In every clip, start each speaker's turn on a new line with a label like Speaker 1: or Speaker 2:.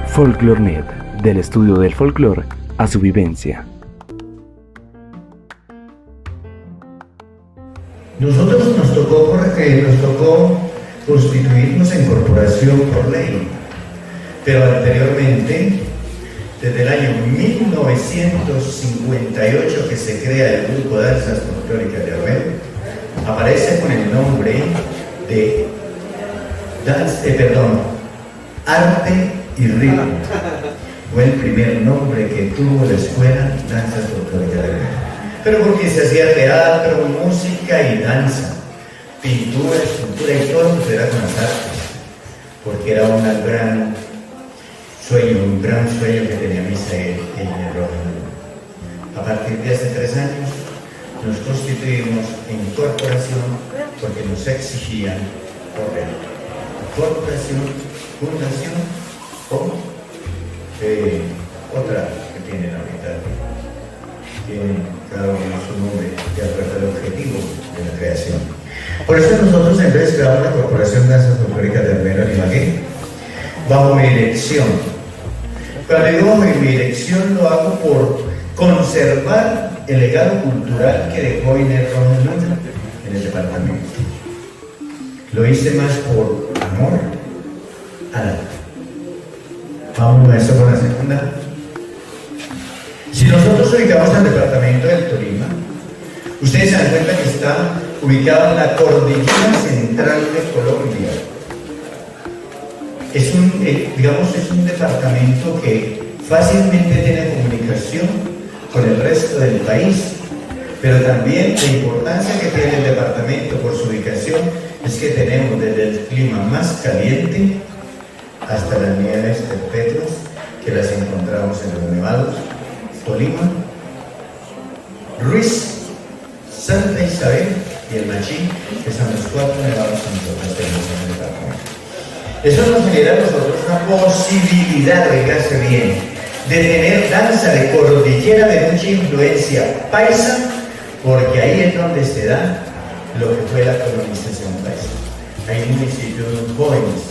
Speaker 1: Folklornet, del estudio del folclore a su vivencia.
Speaker 2: Nosotros nos tocó constituirnos en corporación por ley, pero anteriormente, desde el año 1958 que se crea el Grupo de Danzas Folclóricas de Armero, aparece con el nombre de Arte y Ritmo. Fue el primer nombre que tuvo la escuela Danzas Folclóricas de Armero. Pero porque se hacía teatro, música y danza, pintura, escultura y todo lo que era con las artes, porque era un gran sueño que tenía Misael en el Rojo. A partir de hace 3 años nos constituimos en corporación porque nos exigían por ley. Corporación, fundación o otra que tienen ahorita. Tienen cada uno su nombre de acuerdo al objetivo de la creación. Por eso nosotros en vez creamos la Corporación Danzas Folclóricas de Armero en Ibagué, bajo mi dirección. Cuando digo bajo mi dirección lo hago por conservar el legado cultural que dejó Inés Rojas Luna en el departamento. Lo hice más por amor a la... Vamos a eso con la segunda. Si nosotros ubicamos al departamento del Tolima, ustedes se dan cuenta que está ubicado en la cordillera central de Colombia. Es un departamento que fácilmente tiene comunicación con el resto del país, pero también la importancia que tiene el departamento por su ubicación es que tenemos desde el clima más caliente hasta las nieves perpetuas que las encontramos en los nevados, Tolima, Ruiz, Santa Isabel y el Machín, que son los 4 nevados que nosotros tenemos en el departamento. Eso nos genera a nosotros una posibilidad, oígase bien, de tener danza de cordillera de mucha influencia paisa, porque ahí es donde se da lo que fue la colonización paisa. Hay municipios jóvenes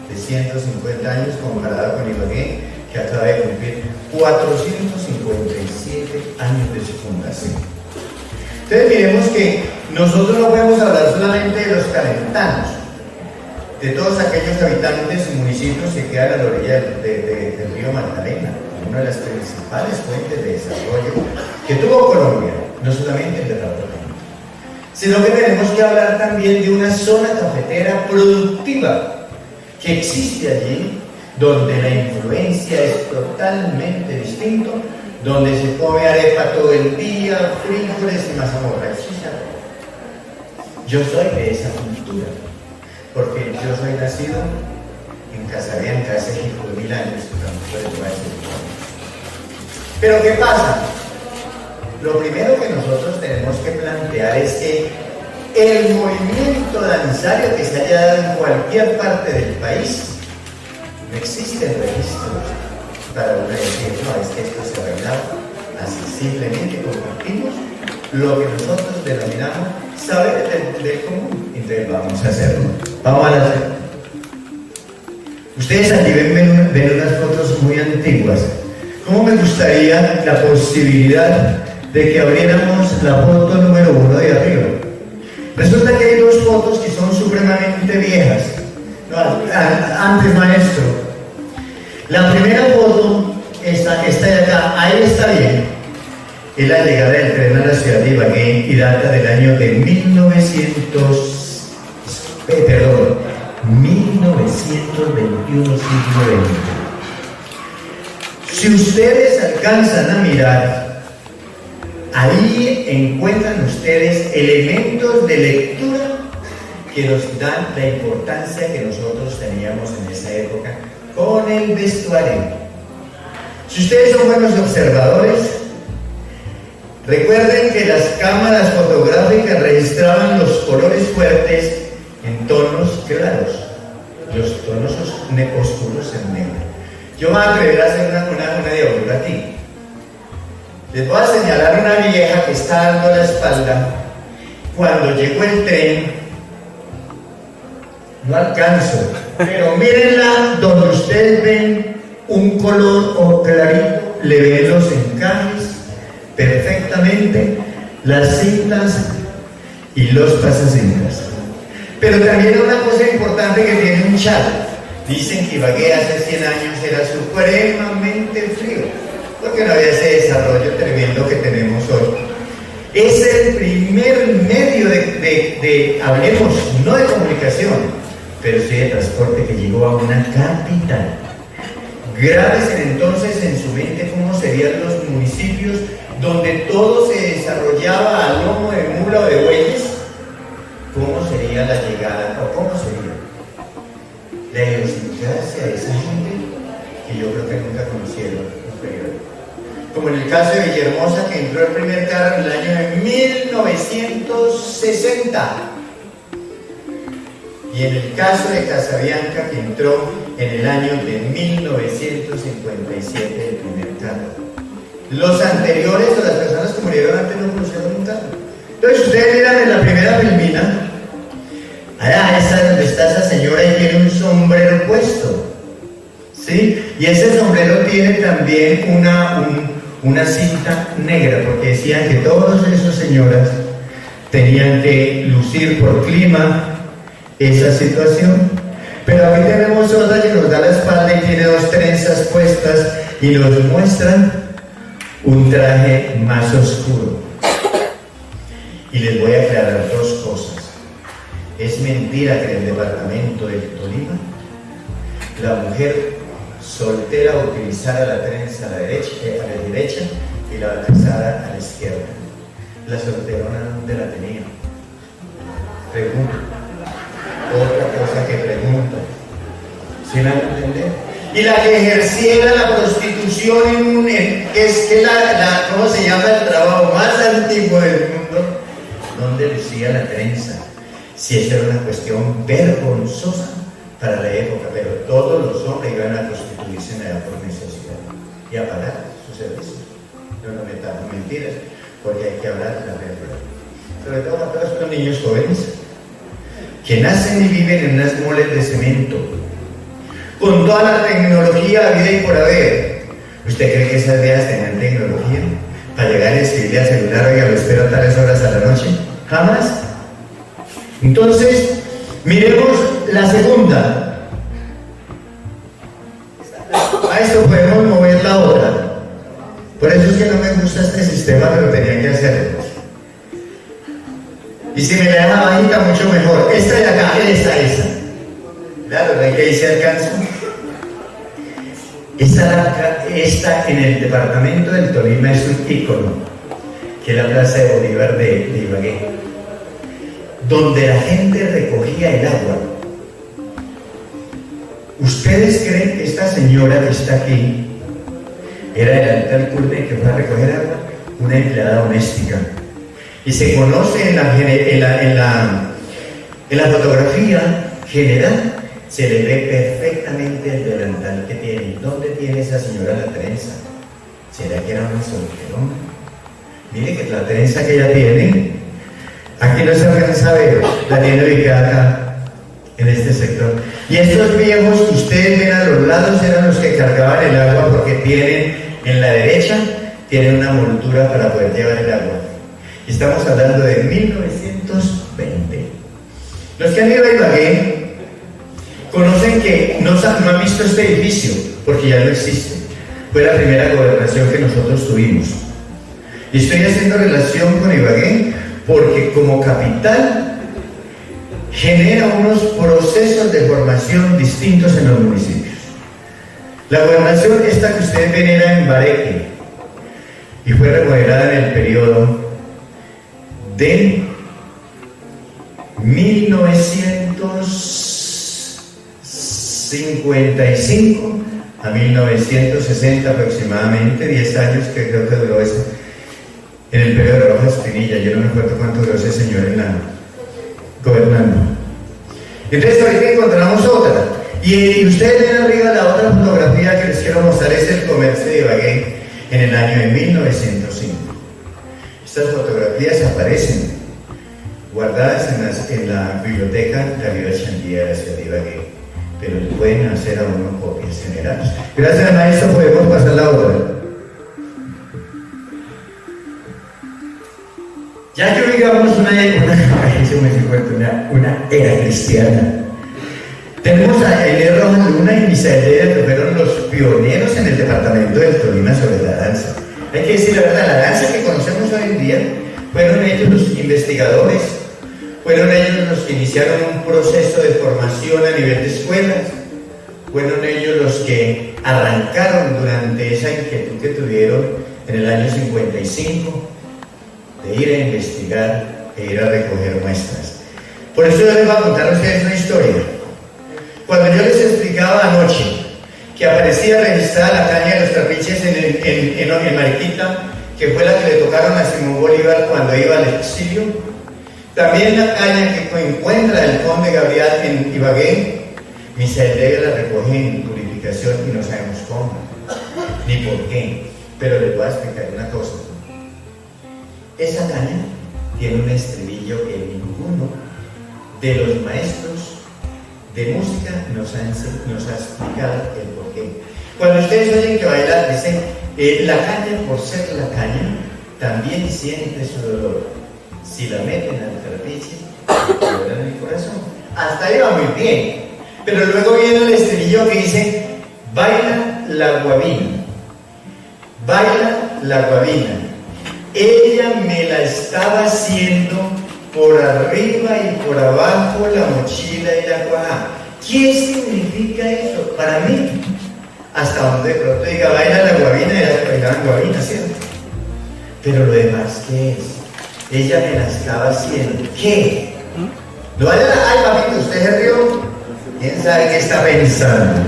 Speaker 2: de 150 años comparado con Ibagué, que acaba de cumplir 457 años de su fundación. Entonces miremos que nosotros no podemos hablar solamente de los calentanos, de todos aquellos habitantes y municipios que quedan a la orilla del río Magdalena, una de las principales fuentes de desarrollo que tuvo Colombia, no solamente el departamento, sino que tenemos que hablar también de una zona cafetera productiva que existe allí, donde la influencia es totalmente distinta, donde se come arepa todo el día, frijoles y mazamorra. Yo soy de esa cultura, porque yo soy nacido en Casabianca hace 5.000 años, pero ¿qué pasa? Lo primero que nosotros tenemos que plantear es que el movimiento danzario que se haya dado en cualquier parte del país, no existen registros para uno decir, no, es que esto se ha revelado. Así simplemente compartimos lo que nosotros denominamos saberes del común. Entonces vamos a hacerlo. Vamos a hacerlo. Ustedes aquí ven unas fotos muy antiguas. ¿Cómo me gustaría la posibilidad de que abriéramos la foto número 1 de arriba? Resulta que hay 2 fotos que son supremamente viejas. No, antes, maestro. La primera foto, esta de acá, ahí está bien. Es la llegada del tren a la ciudad de Ibagué y data del año de 1921, siglo XX. Si ustedes alcanzan a mirar, ahí encuentran ustedes elementos de lectura que nos dan la importancia que nosotros teníamos en esa época con el vestuario. Si ustedes son buenos observadores, recuerden que las cámaras fotográficas registraban los colores fuertes en tonos claros, los tonos oscuros en negro. Yo me voy a atrever a hacer una diablura aquí. Les voy a señalar una vieja que está dando la espalda cuando llegó el tren, no alcanzo, pero mírenla donde ustedes ven un color o clarito, le ven los encajes perfectamente, las cintas y los pasacintas. Pero también una cosa importante que tiene un chat. Dicen que Ibagué hace 100 años era supremamente frío, porque no había ese desarrollo tremendo que tenemos hoy. Es el primer medio hablemos, no de comunicación, pero sí de transporte que llegó a una capital. Grábense entonces en su mente cómo serían los municipios donde todo se desarrollaba a lomo de mula o de bueyes. ¿Cómo sería la llegada o cómo sería la idiosincrasia de esa gente que yo creo que nunca conocieron los periódicos? Como en el caso de Villahermosa, que entró el primer carro en el año de 1960. Y en el caso de Casabianca, que entró en el año de 1957 el primer carro. Los anteriores o las personas que murieron antes no conocieron un carro. Entonces ustedes miran en la primera filmina, allá esa donde está esa señora y tiene un sombrero puesto, ¿sí? Y ese sombrero tiene también una cinta negra, porque decían que todas esas señoras tenían que lucir por clima esa situación. Pero aquí tenemos otra que nos da la espalda y tiene dos trenzas puestas y nos muestran un traje más oscuro. Y les voy a aclarar dos cosas. Es mentira que en el departamento del Tolima la mujer soltera utilizara la trenza a la derecha y la casada a la izquierda. La solterona, ¿dónde la tenía? Pregunto. Otra cosa que pregunto. ¿Sí me van a entender? Y la que ejerciera la prostitución que es ¿cómo se llama el trabajo más antiguo del mundo? ¿Dónde lucía la trenza? Si esa era una cuestión vergonzosa para la época, pero todos los hombres iban a prostituirse allá por necesidad y a pagar sus servicios. No nos metamos mentiras, porque hay que hablar de la verdad. Sobre todo a todos estos niños jóvenes que nacen y viven en unas moles de cemento, con toda la tecnología habida y por haber. ¿Usted cree que esas viejas tenían tecnología para llegar y escribirle al celular, oiga, lo espero a tales horas a la noche? Jamás. Entonces, miremos la segunda. A esto podemos mover la otra. Por eso es que no me gusta este sistema, pero tenía que hacerlo. Y si me la deja bajita, mucho mejor. Esta de acá, esa. Claro, ¿ven que ahí se alcanza? Esta en el departamento del Tolima es un ícono, que es la Plaza de Bolívar de Ibagué, donde la gente recogía el agua. ¿Ustedes creen que esta señora que está aquí era el alcalde Curne que fue a recoger agua? Una empleada doméstica. Y se conoce en la fotografía general, se le ve perfectamente el delantal que tiene. ¿Dónde tiene esa señora la trenza? ¿Será que era una solterona? Mire que la trenza que ella tiene, aquí no se alcanza a ver, la tiene ubicada acá, en este sector. Y estos viejos que ustedes ven a los lados eran los que cargaban el agua, porque tienen en la derecha, tienen una moldura para poder llevar el agua. Estamos hablando de 1920. Los que han ido a Ibagué conocen que no han visto este edificio, porque ya no existe. Fue la primera gobernación que nosotros tuvimos. Y estoy haciendo relación con Ibagué porque como capital genera unos procesos de formación distintos en los municipios. La gobernación esta que ustedes ven era en Bareque y fue remodelada en el periodo de 1955 a 1960 aproximadamente, 10 años que creo que duró eso, en el periodo de Rojas Pinilla. Yo no me acuerdo cuánto duró ese señor gobernando. Entonces ahorita encontramos otra, y ustedes ven arriba la otra fotografía que les quiero mostrar, es el comercio de Ibagué en el año de 1905. Estas fotografías aparecen guardadas en la biblioteca Gabriela Chandía de la ciudad de Ibagué, pero le pueden hacer a uno copias generales. Gracias al maestro podemos pasar la obra. Ya que digamos una era cristiana, tenemos a Elia Rojas Luna y Misael Heredia, que fueron los pioneros en el departamento del Tolima sobre la danza. Hay que decir la verdad, la danza que conocemos hoy en día, fueron ellos los investigadores, fueron ellos los que iniciaron un proceso de formación a nivel de escuelas, fueron ellos los que arrancaron durante esa inquietud que tuvieron en el año 55 de ir a investigar e ir a recoger muestras. Por eso yo les voy a contar a ustedes una historia. Cuando yo les explicaba anoche que aparecía registrada la caña de los trapiches en Mariquita, que fue la que le tocaron a Simón Bolívar cuando iba al exilio, también la caña que encuentra el conde Gabriel en Ibagué, Misael Heredia la recoge en purificación y no sabemos cómo, ni por qué, pero les voy a explicar una cosa. Esa caña tiene un estribillo que ninguno de los maestros de música nos ha explicado el porqué. Cuando ustedes oyen que bailar, dicen, la caña, por ser la caña, también siente su dolor. Si la meten al trapiche, lloran el corazón. Hasta ahí va muy bien. Pero luego viene el estribillo que dice, baila la guabina. Baila la guabina. Ella me la estaba haciendo por arriba y por abajo, la mochila y la cuaja. ¿Qué significa eso? Para mí, hasta donde de pronto diga, baila la guabina, y las bailaban guabina, ¿cierto? Pero lo demás, ¿qué es? Ella me la estaba haciendo. ¿Qué? No vaya, ay papito, ¿usted se rió? ¿Quién sabe qué está pensando?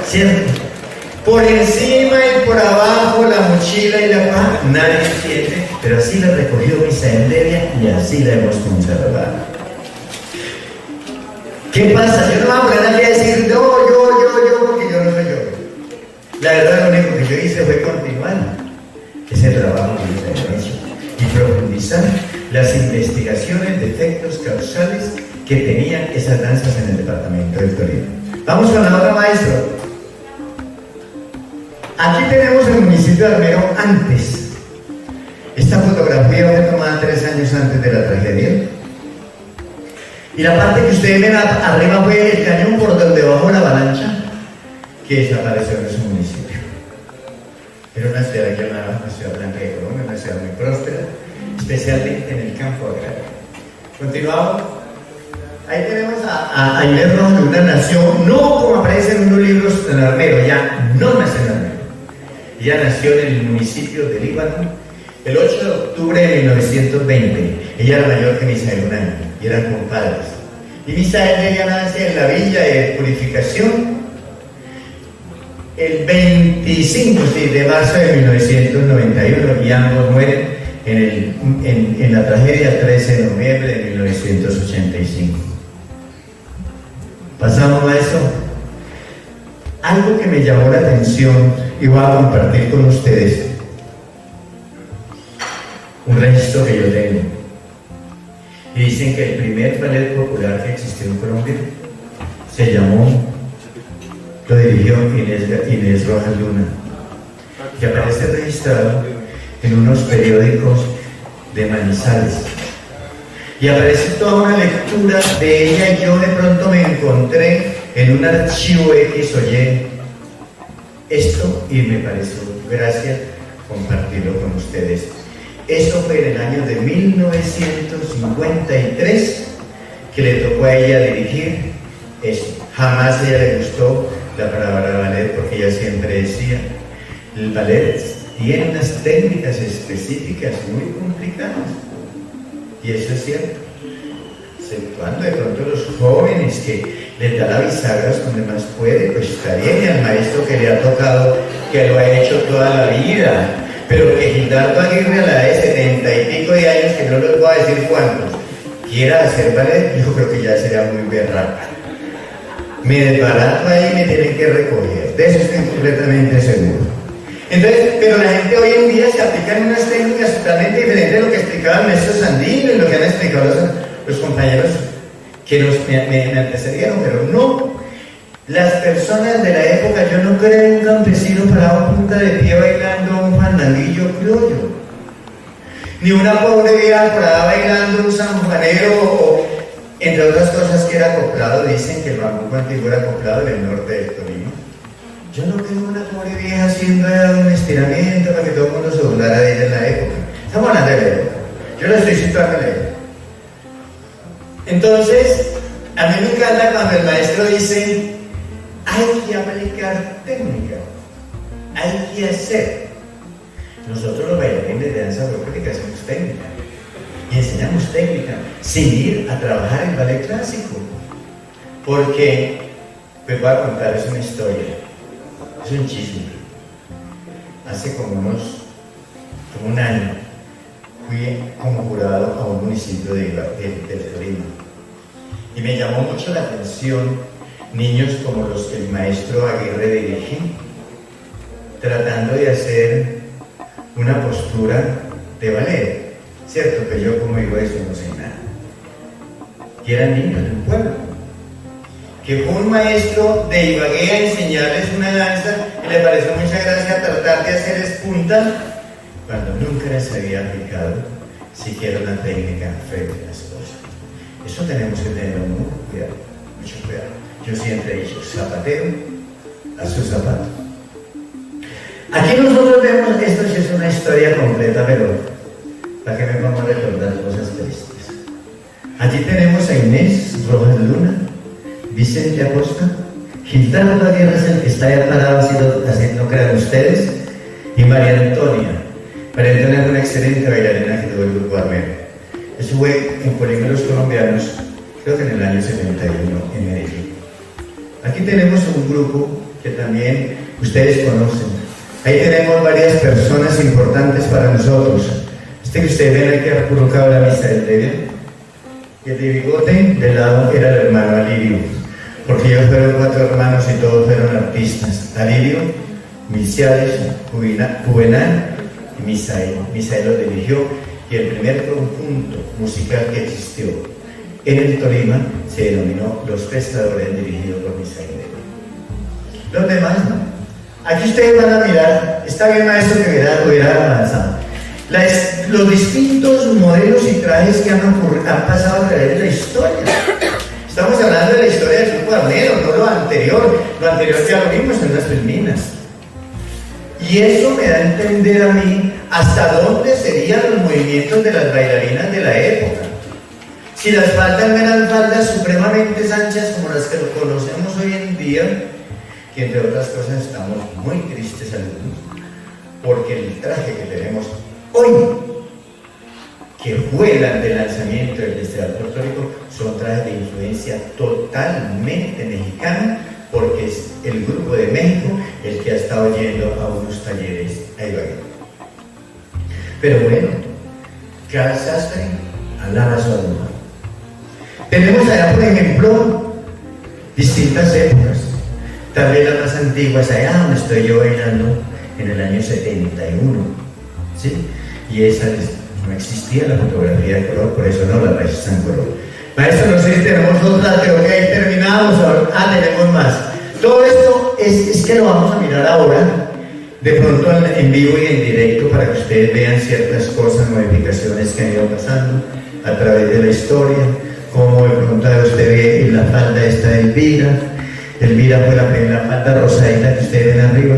Speaker 2: ¿Cierto? Por encima y por abajo, la mochila y la cuaja, nadie entiende, pero así la recogió Misael Heredia y así la hemos conservado. ¿Qué pasa? Yo no me voy a poner aquí a decir, no, yo, porque yo no soy yo. La verdad, lo único que yo hice fue continuar ese trabajo que yo he hecho y profundizar las investigaciones de efectos causales que tenían esas danzas en el departamento del Tolima. Vamos con la otra, maestro. Aquí tenemos el municipio de Armero antes. Esta fotografía fue tomada 3 años antes de la tragedia. Y la parte que ustedes ven arriba fue el cañón por donde bajó la avalancha, que desapareció en ese municipio. Era una ciudad llamada la ciudad blanca de Colombia, una ciudad muy próspera, especialmente en el campo agrario. Continuamos. Ahí tenemos a Inés Rojas Luna, nació, no como aparece en unos libros en Armero, ya no nació en Armero. Ella nació en el municipio de Líbano el 8 de octubre de 1920. Ella era mayor que Misael un año y eran compadres. Y Misael Heredia nace en la villa de Purificación el 25 de marzo de 1991 y ambos mueren en la tragedia 13 de noviembre de 1985. Pasamos a eso. Algo que me llamó la atención y voy a compartir con ustedes un registro que yo tengo. Y dicen que el primer ballet popular que existió en Colombia se llamó, lo dirigió Inés Rojas Luna, que aparece registrado en unos periódicos de Manizales. Y aparece toda una lectura de ella y yo de pronto me encontré en un archivo X o Y esto y me pareció gracia compartirlo con ustedes. Eso fue en el año de 1953 que le tocó a ella dirigir eso. Jamás a ella le gustó la palabra ballet porque ella siempre decía, el ballet tiene unas técnicas específicas muy complicadas. Y eso es cierto. Exceptuando de pronto los jóvenes que les da la bisagra donde más puede, pues está bien, y al maestro que le ha tocado, que lo ha hecho toda la vida. Pero que Gildardo Aguirre a la de 70 y pico de años, que no les voy a decir cuántos, quiera hacer ballet, yo creo que ya sería muy berraco. Me desbarato ahí y me tienen que recoger. De eso estoy completamente seguro. Entonces, pero la gente hoy en día se aplica en unas técnicas totalmente diferentes de lo que explicaba el maestro Sandino y lo que han explicado los compañeros que me antecedieron, pero no. Las personas de la época, yo no creo en un campesino parado a punta de pie bailando un fandanguillo criollo, ni una pobre vieja parada bailando un sanjuanero, o entre otras cosas que era acoplado. Dicen que el bambuco antiguo era acoplado en el norte del Tolima. Yo no creo en una pobre vieja haciendo un estiramiento para que todo el mundo se burlara de ella en la época. Estamos hablando de la época. Yo la estoy situando en la época. Entonces, a mí me encanta cuando el maestro dice: hay que aplicar técnica, hay que hacer. Nosotros los bailarines de danza folclórica hacemos técnica y enseñamos técnica sin ir a trabajar el ballet clásico, porque, pues voy a contarles una historia, es un chisme. Hace como un año fui como jurado a un municipio del Tolima y me llamó mucho la atención niños como los que el maestro Aguirre dirige, tratando de hacer una postura de ballet, ¿cierto? Que yo, como digo eso, no sé nada. Y eran niños de un pueblo, que fue un maestro de Ibagué a enseñarles una danza y le pareció mucha gracia tratar de hacer espunta cuando nunca les había aplicado siquiera una técnica frente a las cosas. Eso tenemos que tener mucho cuidado. Yo siempre he dicho: zapatero a su zapato. Aquí nosotros vemos, esto sí es una historia completa, pero para que me vamos a recordar cosas tristes. Allí tenemos a Inés Rojas Luna, Vicente Acosta, Gildardo Gutiérrez, el que está ahí parado haciendo, no crean ustedes, y María Antonia. María Antonia es una excelente bailarina que tuvo el grupo Armero. Eso fue en Polímeros Colombianos, creo que en el año 71, en Medellín. Aquí tenemos un grupo que también ustedes conocen. Ahí tenemos varias personas importantes para nosotros. Este que ustedes ven aquí que ha colocado la misa del Deber, y el de bigote de lado era el hermano Alirio, porque ellos fueron 4 hermanos y todos fueron artistas: Alirio, Milciades, Juvenal y Misael. Misael lo dirigió, y el primer conjunto musical que existió en el Tolima se denominó Los Pescadores, dirigido por Misael. Los demás no. Aquí ustedes van a mirar, está bien maestro que hubiera avanzado, los distintos modelos y trajes que han pasado a través de la historia. Estamos hablando de la historia del grupo Armero, no lo anterior ya lo vimos en las Filminas. Y eso me da a entender a mí hasta dónde serían los movimientos de las bailarinas de la época. Si las faldas no eran faldas supremamente anchas como las que lo conocemos hoy en día, que entre otras cosas estamos muy tristes algunos, porque el traje que tenemos hoy, que fue el lanzamiento del Festival Folclórico, son trajes de influencia totalmente mexicana, porque es el grupo de México el que ha estado yendo a unos talleres a Ibagué. Pero bueno, cada sastre alaba su alma. Tenemos allá, por ejemplo, distintas épocas. Tal vez la más antigua es allá donde estoy yo bailando, en el año 71, ¿sí? Y esa no existía la fotografía de color, por eso no la maestra en color. Maestro, no sé si tenemos otra, creo que ahí terminamos. Tenemos más. Todo esto es que lo vamos a mirar ahora, de pronto en vivo y en directo, para que ustedes vean ciertas cosas, modificaciones que han ido pasando a través de la historia, como de pronto usted ve en la falda esta de Elvira fue la falda rosadita que ustedes ven arriba.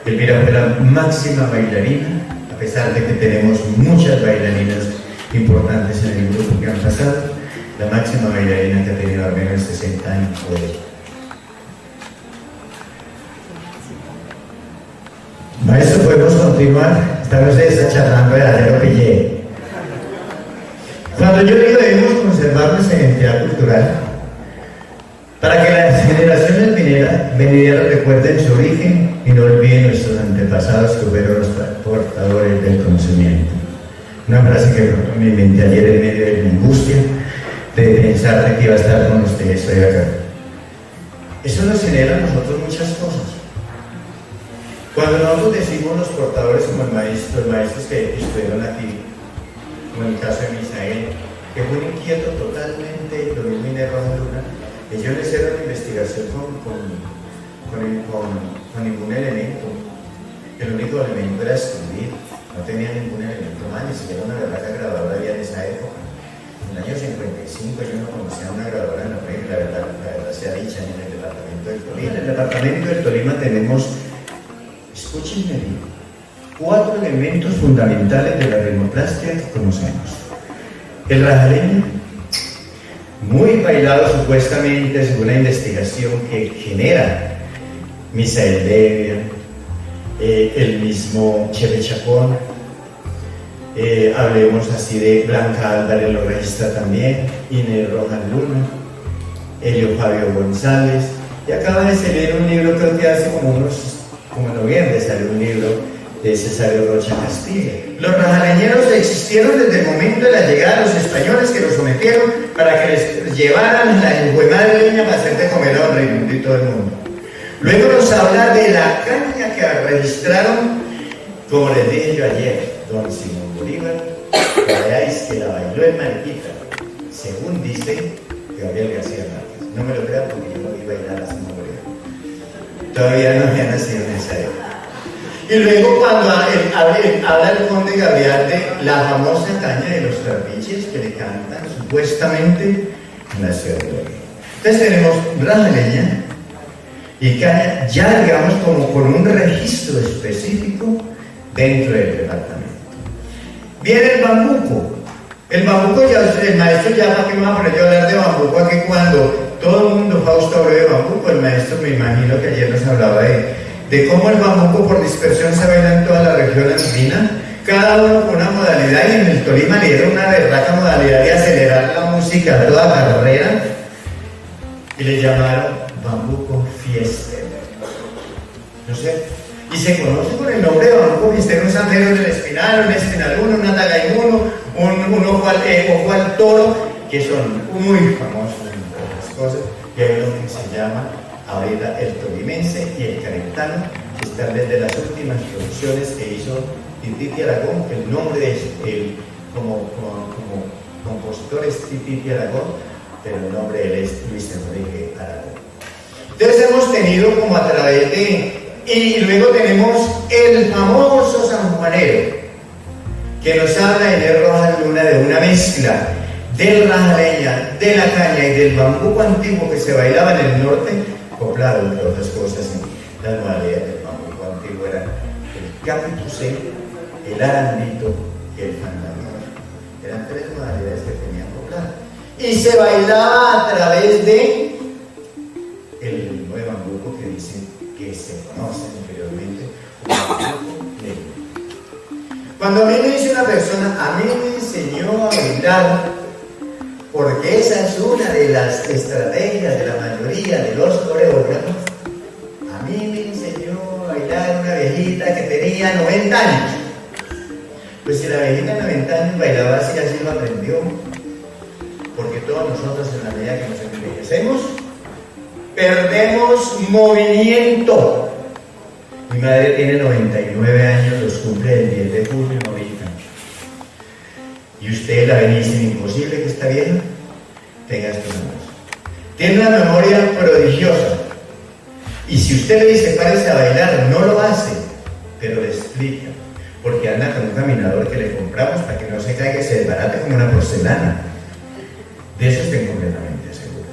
Speaker 2: Elvira fue la máxima bailarina, a pesar de que tenemos muchas bailarinas importantes en el grupo que han pasado. La máxima bailarina que ha tenido al menos 60 años fue ella. Maestro, podemos continuar. Esta vez está charlando de Alero Pillé. Cuando yo digo debemos conservar nuestra identidad cultural, para que las generaciones venideras recuerden su origen y no olviden nuestros antepasados que fueron los portadores del conocimiento. Una frase que me inventé ayer en medio de mi angustia de pensar que iba a estar con ustedes hoy acá. Eso nos genera a nosotros muchas cosas. Cuando nosotros decimos los portadores como los maestros que estuvieron aquí, como en el caso de Misael, que fue un inquieto totalmente, lo mismo Inés Rojas Luna, ellos no hicieron investigación con ningún elemento. El único elemento era escribir, no tenía ningún elemento más, ni siquiera una verdad grabadora había en esa época. En el año 55 yo no conocía una grabadora en la red, la verdad sea dicha, en el departamento del Tolima. En el departamento del Tolima tenemos, escúchenme bien, 4 elementos fundamentales de la ritmoplastia que conocemos. El rajaleño, muy bailado supuestamente según la investigación que genera Misael Levia, el mismo Chepe Chacón, hablemos así de Blanca Álvarez lo registra también, Inés Rojas Luna, Helio Fabio González, y acaba de salir un libro, creo que hace como en noviembre salió un libro de Cesario Rocha Castilla. Los rajaleñeros existieron desde el momento de la llegada de los españoles que los sometieron para que les llevaran la enjuemada de leña para hacer de comer a Raimundo y todo el mundo. Luego nos habla de la caña que registraron, como les dije yo ayer, don Simón Bolívar, que veáis que la bailó en Mariquita, según dice Gabriel García Márquez. No me lo crean porque yo no vi bailar a Simón Bolívar. Todavía no había nacido en esa época. Y luego cuando habla el conde Gabriel de la famosa caña de los trapiches que le cantan supuestamente en la ciudad de Tolima. Entonces tenemos rajaleña y caña ya digamos como con un registro específico dentro del departamento. Viene el bambuco. El bambuco ya, el maestro ya, ¿para qué me va a poner yo a hablar de bambuco aquí cuando todo el mundo Fausto habló de bambuco? El maestro me imagino que ayer nos hablaba de cómo el bambuco por dispersión se baila en toda la región andina, cada uno con una modalidad, y en el Tolima le dieron una berraca modalidad de acelerar la música a toda carrera y le llamaron bambuco fiesta. No sé, y se conoce con el nombre de bambuco fiestero, un sandero en el espinal, un espinal 1, un atagaimuno, un ojo al toro, que son muy famosos entre otras cosas, y hay uno que se llama ahorita el tolimense y el calentano, que están desde las últimas producciones que hizo Tititi Aragón, que el nombre de él como compositor es Tititi Aragón, pero el nombre de él es Luis Enrique Aragón. Entonces hemos tenido como a través de, y luego tenemos el famoso sanjuanero, que nos habla de Inés Rojas Luna de una mezcla del rajaleña, de la caña y del bambuco antiguo que se bailaba en el norte, acoplado entre otras cosas en las modalidades del bambuco antiguo eran el capituzé, el arandito y el fandango. Eran 3 modalidades que tenían acopladas. Y se bailaba a través de el ritmo de bambuco que dicen que se conoce anteriormente como bambuco negro. Cuando a mí me dice una persona, a mí me enseñó a bailar, porque esa es una de las estrategias de la mayoría de los coreógrafos, a mí me enseñó a bailar una viejita que tenía 90 años. Pues si la viejita de 90 años bailaba así, así lo aprendió, porque todos nosotros en la medida que nos envejecemos, perdemos movimiento. Mi madre tiene 99 años, los cumple el 10 de julio, ahorita. Y usted la ve y dice, imposible que esta vieja tenga estos años. Tiene una memoria prodigiosa. Y si usted le dice, párese a bailar, no lo hace, pero le explica. Porque anda con un caminador que le compramos para que no se caiga y se desbarate como una porcelana. De eso estoy completamente seguro.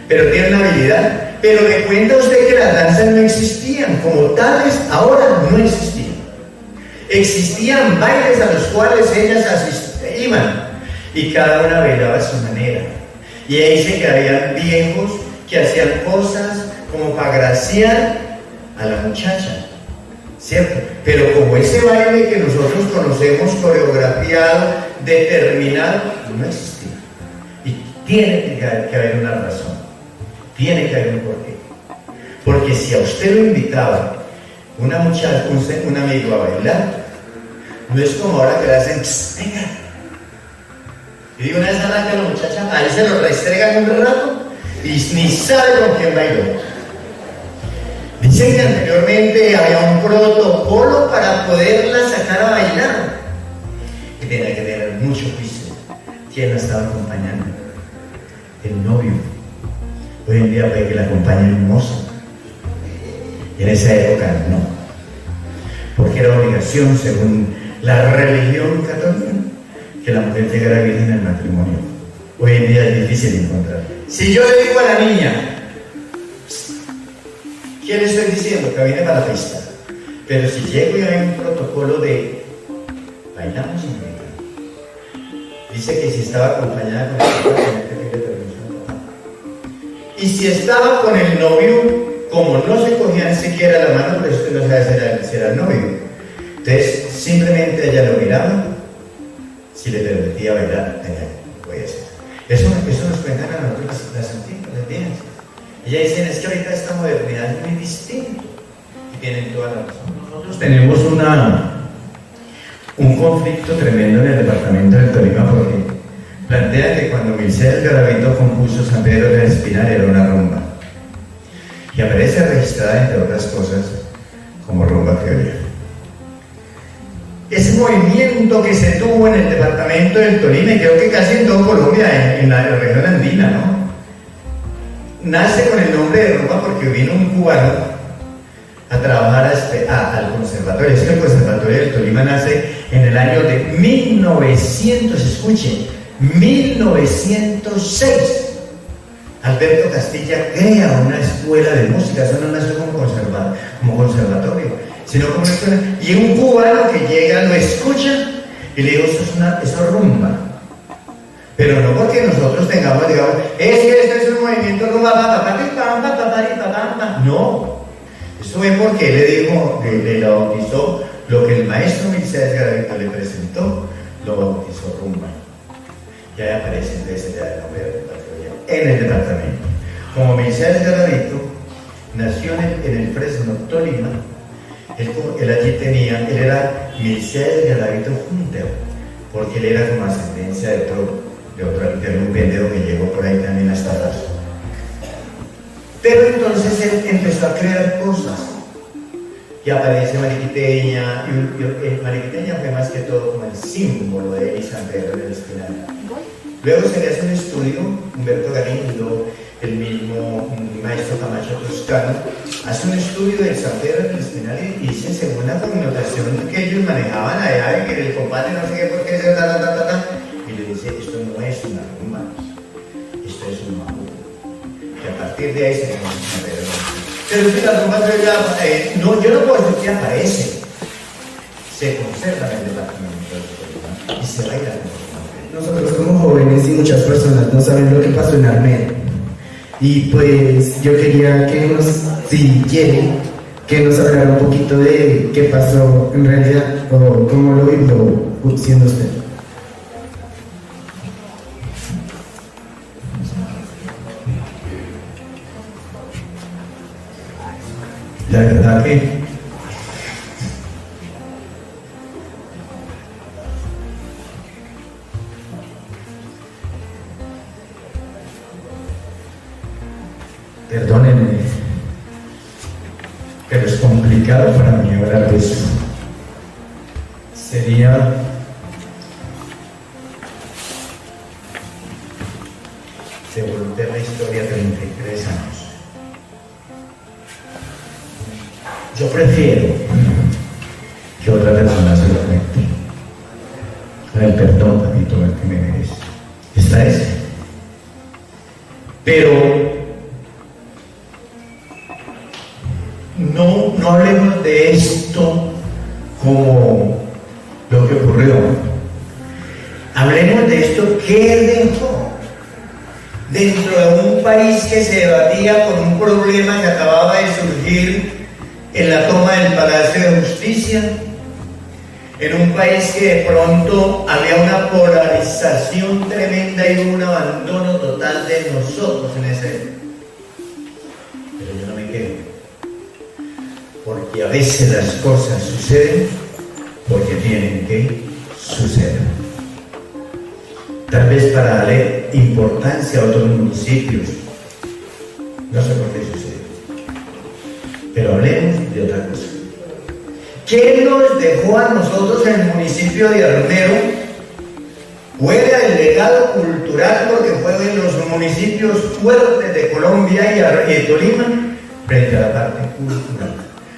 Speaker 2: Pero tiene una habilidad. Pero le cuenta a usted que las danzas no existían, como tales, ahora no existían. Existían bailes a los cuales ellas iban, y cada una bailaba a su manera. Y ahí dice que habían viejos que hacían cosas como para agraciar a la muchacha, ¿cierto? Pero como ese baile que nosotros conocemos, coreografiado, determinado, no existía. Y tiene que haber una razón, tiene que haber un porqué. Porque si a usted lo invitaba una muchacha, un amigo a bailar, no es como ahora que le hacen, venga. Y digo, una vez arranca la muchacha, ahí se lo restregan un rato y ni sabe con quién bailó. Dicen que anteriormente había un protocolo para poderla sacar a bailar. Y tenía que tener mucho juicio. ¿Quién la estaba acompañando? El novio. Hoy en día puede que la acompañe un mozo. En esa época no. Porque era obligación, según la religión católica, que la mujer llegara virgen al matrimonio. Hoy en día es difícil encontrar. Si yo le digo a la niña, ¿qué le estoy diciendo? Que viene para la fiesta. Pero si llego y hay un protocolo de bailamos en América, dice que si estaba acompañada con el papá, tenía que pedirle permiso al papá. Y si estaba con el novio, como no se cogían siquiera la mano, pues usted no sabe si era el novio. Entonces, simplemente ella lo miraba, si le permitía bailar, allá puede ser. Eso nos cuentan a nosotros las antiguas, las viejas. Ellas dicen, es que ahorita esta modernidad es muy distinta. Y tienen toda la razón. Nosotros tenemos un conflicto tremendo en el departamento del Tolima porque plantea que cuando Mircea Garavito compuso San Pedro del Espinal era una rumba. Y aparece registrada, entre otras cosas, como rumba criolla. Ese movimiento que se tuvo en el departamento del Tolima, y creo que casi en toda Colombia, en la región andina, ¿no? Nace con el nombre de rumba porque vino un cubano a trabajar al conservatorio. Es que el conservatorio del Tolima nace en el año de 1900, escuchen, 1906. Alberto Castilla crea una escuela de música, eso no nació como conservatorio, sino como escuela. Y un cubano que llega, lo escucha y le digo, eso es rumba. Pero no porque nosotros tengamos, digamos, es que este es un movimiento rumba, no. Eso fue porque él le dijo, le bautizó lo que el maestro Mircea Garavito le presentó, lo bautizó rumba. Y ahí aparece entonces ya el nombre de en el departamento. Como Mircea Garavito nació en el Fresno, Tolima, él allí tenía, él era Mircea Garavito Junter, porque él era como ascendencia de un pendejo que llegó por ahí también hasta Razo. Pero entonces él empezó a crear cosas. Y aparece Mariquiteña, y Mariquiteña fue más que todo como el símbolo de él y San Pedro del Espinal. Luego se le hace un estudio, Humberto Galindo, el mismo maestro Camacho Toscano, hace un estudio del San Pedro del Espinal y dice, según la connotación que ellos manejaban allá, de que el compadre no sé qué por qué se y le dice, esto no es una rumba, esto es un mambo. Y a partir de ahí se llama San Pedro. Pero si la rumba yo no puedo decir que aparece, se conserva en el departamento y se baila con los.
Speaker 3: Nosotros como jóvenes y muchas personas no saben lo que pasó en Armenia. Y pues yo quería que nos, si quieren, que nos hablara un poquito de qué pasó en realidad o cómo lo vivió siendo usted.
Speaker 2: La verdad que perdónenme, pero es complicado para mí hablar de eso. Sería devolver la historia 33 años. Yo prefiero que otra persona se lo cuente. Con el perdón, papito, el que me merece. Esta es. Pero no hablemos de esto como lo que ocurrió. Hablemos de esto que dejó dentro de un país que se debatía con un problema que acababa de surgir en la toma del Palacio de Justicia, en un país que de pronto había una polarización tremenda y un abandono total de nosotros en ese época. Pero yo no me quedo, porque a veces las cosas suceden porque tienen que suceder. Tal vez para darle importancia a otros municipios, no sé por qué sucede. Pero hablemos de otra cosa. ¿Qué nos dejó a nosotros el municipio de Armero? Fuera el legado cultural, porque fue de los municipios fuertes de Colombia y de Tolima, frente a la parte cultural.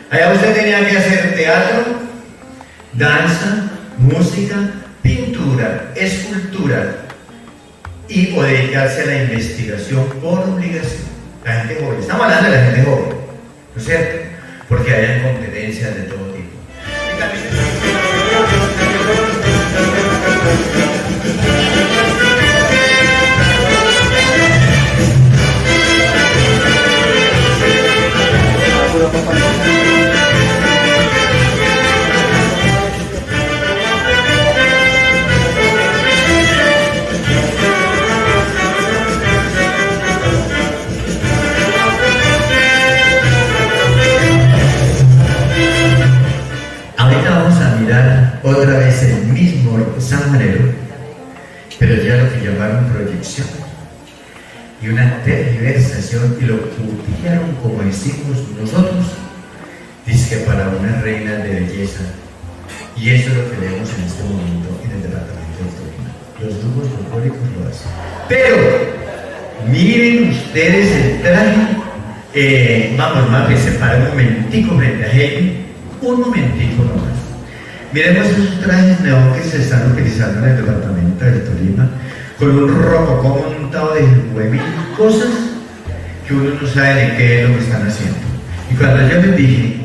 Speaker 2: Allá usted tenía que hacer teatro, danza, música, pintura, escultura o dedicarse a la investigación por obligación. La gente joven, estamos hablando de la gente joven, ¿no es cierto? Porque hay competencias de todo tipo. Ahorita vamos a mirar otra vez el mismo San Manero, pero ya lo que llamaron proyección y una tergiversación, y lo copiaron como decimos nosotros, dice que para una reina de belleza, y eso es lo que leemos en este momento en el departamento de Tolima. Los grupos folclóricos lo hacen. Pero miren ustedes el traje, vamos más que se para un momentico frente a Heidi. Un momentico nomás. Miremos esos trajes neón que se están utilizando en el departamento del Tolima, con un rococó montado de huevín, cosas que uno no sabe de qué es lo que están haciendo. Y cuando yo les dije,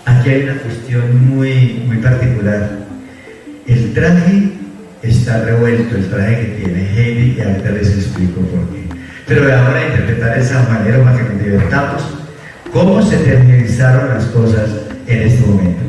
Speaker 2: aquí hay una cuestión muy particular. El traje está revuelto, el traje que tiene Heidi, y ahorita les explico por qué. Pero vamos a interpretar de esa manera para que nos divertamos. ¿Cómo se tergiversaron las cosas en este momento?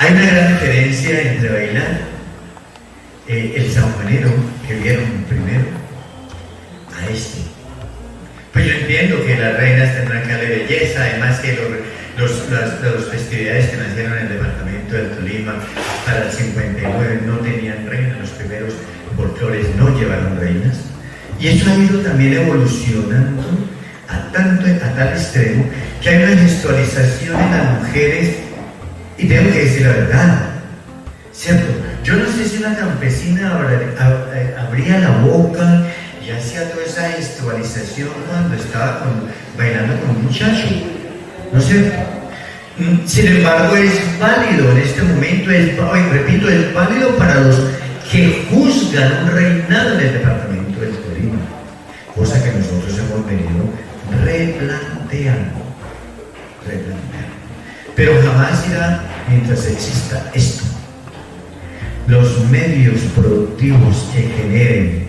Speaker 2: Hay una gran diferencia entre bailar el sanjuanero que vieron primero a este. Pues yo entiendo que las reinas tendrán que darle belleza, además que las festividades que nacieron en el departamento del Tolima para el 59 no tenían reina, los primeros folclores no llevaron reinas. Y eso ha ido también evolucionando a tal extremo que hay una gestualización en las mujeres, y tengo que decir la verdad, ¿cierto? Yo no sé si una campesina abría la boca y hacía toda esa gestualización cuando estaba bailando con un muchacho, ¿no es cierto? Sin embargo, es válido en este momento, repito, es válido para los que juzgan un reinado en el departamento del Tolima, cosa que nosotros hemos venido replanteando. Pero jamás irá mientras exista esto. Los medios productivos que generen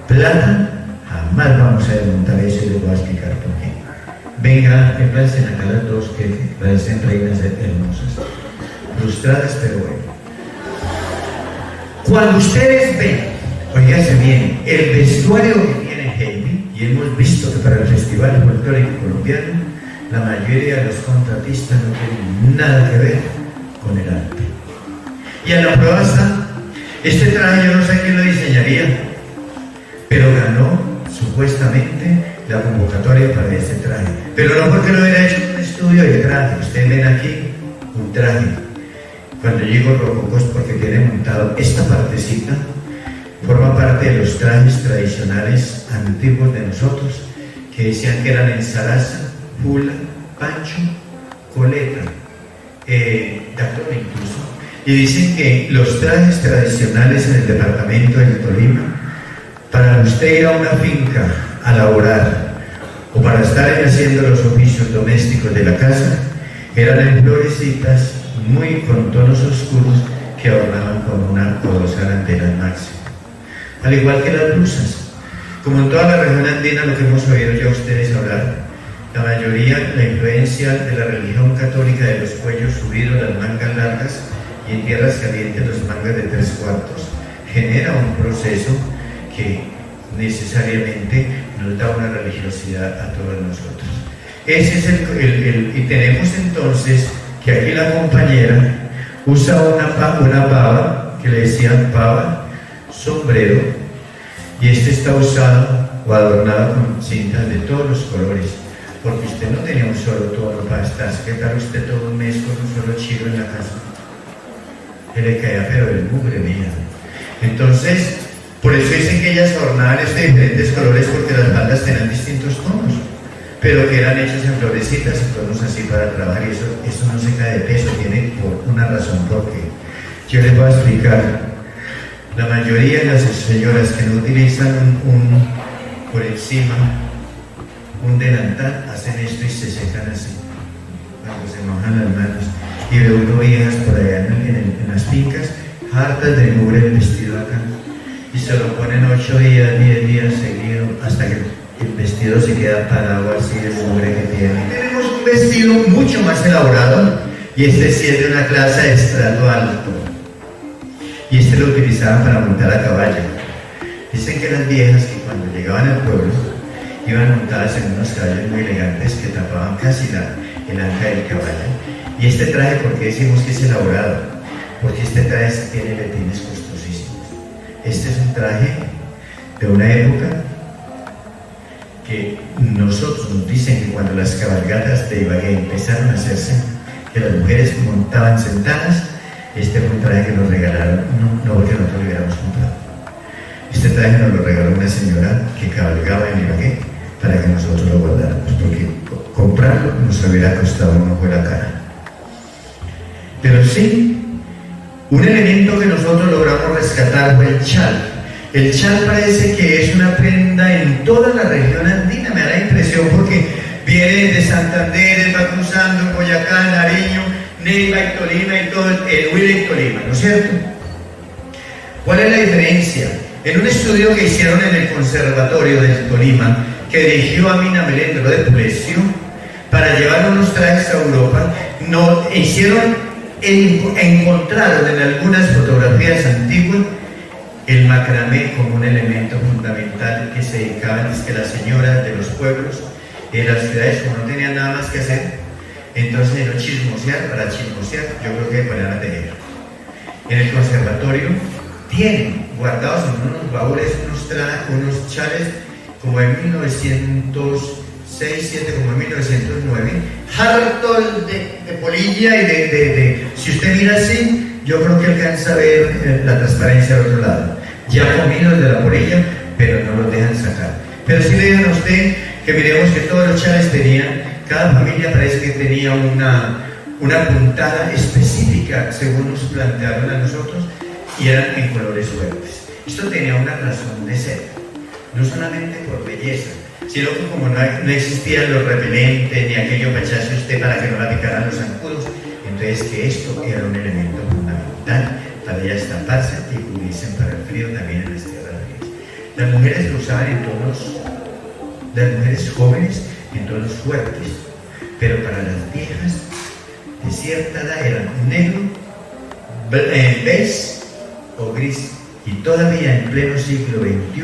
Speaker 2: plata, jamás vamos a desmontar eso, y les voy a explicar por qué. Venga, me parecen acá las dos que parecen reinas hermosas, frustradas, pero bueno. Cuando ustedes ven, oígase bien, el vestuario que tiene Heidi, y hemos visto que para el Festival Folclórico Colombiano, la mayoría de los contratistas no tienen nada que ver con el arte. Y a la prueba está, este traje yo no sé quién lo diseñaría, pero ganó supuestamente la convocatoria para ese traje. Pero no porque lo hubiera hecho un estudio de traje. Ustedes ven aquí un traje. Cuando llego rococó es porque tiene montado esta partecita, forma parte de los trajes tradicionales antiguos de nosotros, que decían que eran ensalaza, pula, pancho, coleta, dactón incluso. Y dicen que los trajes tradicionales en el departamento del Tolima, para usted ir a una finca a laborar o para estar haciendo los oficios domésticos de la casa, eran en florecitas muy con tonos oscuros que adornaban con una o dos arandelas máximo. Al igual que las blusas. Como en toda la región andina, lo que hemos oído ya ustedes hablar, la mayoría, la influencia de la religión católica de los cuellos subidos, las mangas largas, y en tierras calientes los mangas de 3/4, genera un proceso que necesariamente nos da una religiosidad a todos nosotros. Ese es y tenemos entonces que aquí la compañera usa una pava, que le decían pava, sombrero, y este está usado o adornado con cintas de todos los colores, porque usted no tenía un solo tono para estar. ¿Qué tal usted todo un mes con un solo chilo en la casa? Que le caía pero el mugre, mía. Entonces, por eso dicen que ellas adornaban de diferentes colores, porque las faldas tenían distintos tonos, pero que eran hechas en florecitas y tonos así para trabajar, y eso no se cae de peso, tiene por una razón, porque yo les voy a explicar. La mayoría de las señoras que no utilizan por encima un delantal hacen esto y se secan así, cuando se mojan las manos. Y veo uno viejas por allá en las fincas, hartas de mugre el vestido acá, y se lo ponen 8 días, 10 días seguidos, hasta que el vestido se queda parado así de mugre que tiene. Tenemos un vestido mucho más elaborado, y este sí es de una clase de estrato alto, y este lo utilizaban para montar a caballo. Dicen que las viejas, que cuando llegaban al pueblo, iban montadas en unos caballos muy elegantes que tapaban casi el anca del caballo. Y este traje, ¿por qué decimos que es elaborado? Porque este traje tiene letines costosísimos. Este es un traje de una época que nosotros nos dicen que cuando las cabalgatas de Ibagué empezaron a hacerse, que las mujeres montaban sentadas, este fue un traje que nos regalaron, no porque nosotros lo hubiéramos comprado. Este traje nos lo regaló una señora que cabalgaba en Ibagué para que nosotros lo guardáramos, porque comprarlo nos hubiera costado un ojo de la cara. Pero sí, un elemento que nosotros logramos rescatar fue el chal. El chal parece que es una prenda en toda la región andina, me da la impresión, porque viene de Santander, va cruzando Boyacá, Nariño, Neiva y Tolima y todo el Huila y Tolima, ¿no es cierto? ¿Cuál es la diferencia? En un estudio que hicieron en el Conservatorio del Tolima, que dirigió Amina Melendro de Pulecio, para llevar unos trajes a Europa, encontraron en algunas fotografías antiguas el macramé como un elemento fundamental que se dedicaban, es que las señoras de los pueblos y de las ciudades, como no tenían nada más que hacer, Entonces, no chismosear, para chismosear, yo creo que poner a tejer. En el conservatorio tienen guardados en unos baúles unos chales como en 1906, 7, como en 1909, harto de polilla y si usted mira así, yo creo que alcanza a ver la transparencia del otro lado. Ya comidos de la polilla, pero no los dejan sacar. Pero sí le digan a usted que miremos que todos los chales tenían, cada familia parece que tenía una puntada específica, según nos plantearon a nosotros, y eran en colores fuertes. Esto tenía una razón de ser, no solamente por belleza, sino que como no existían los repelentes ni aquello para echarse usted para que no la picaran los zancudos, entonces que esto era un elemento fundamental para ellas taparse y cubrirse para el frío también en las tierras frías. Las mujeres lo usaban en tonos, las mujeres jóvenes en tonos fuertes, pero para las viejas de cierta edad eran negro, beige o gris. Y todavía en pleno siglo XXI,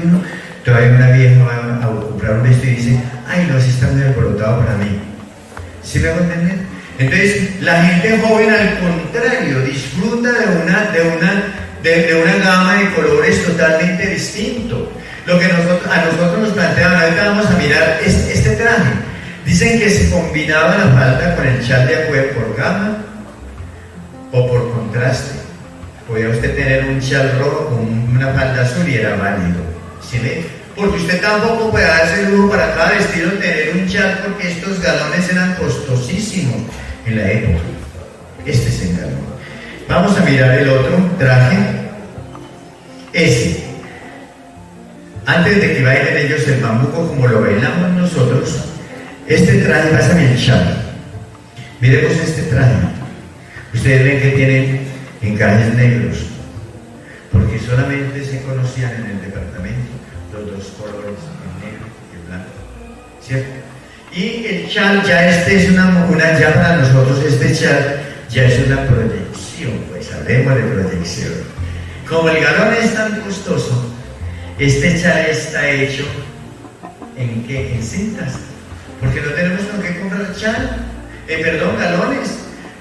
Speaker 2: todavía una vieja va a comprar un vestido y dice, ay no, si está muy alborotado para mí. ¿Sí me va a entender? Entonces, la gente joven al contrario disfruta de una gama de colores totalmente distinto. Lo que a nosotros nos planteaban, ahorita vamos a mirar este traje. Dicen que se combinaba la falda con el chal de acuerdo por gama o por contraste. Podía usted tener un chal rojo con una falda azul y era válido. ¿Sí ve? Porque usted tampoco puede darse el lujo para cada vestido tener un chal, porque estos galones eran costosísimos en la época. Este es el galón. Vamos a mirar el otro traje. Ese. Antes de que bailen ellos el bambuco como lo bailamos nosotros, este traje, pásame el chal. Miremos este traje. Ustedes ven que tiene encajes negros, porque solamente se conocían en el departamento los dos colores, el negro y el blanco, ¿cierto? Y el chal, ya este es ya para nosotros este chal ya es una proyección, pues hablemos de proyección. Como el galón es tan costoso, este chal está hecho ¿en qué? En cintas, porque no tenemos con qué comprar galones.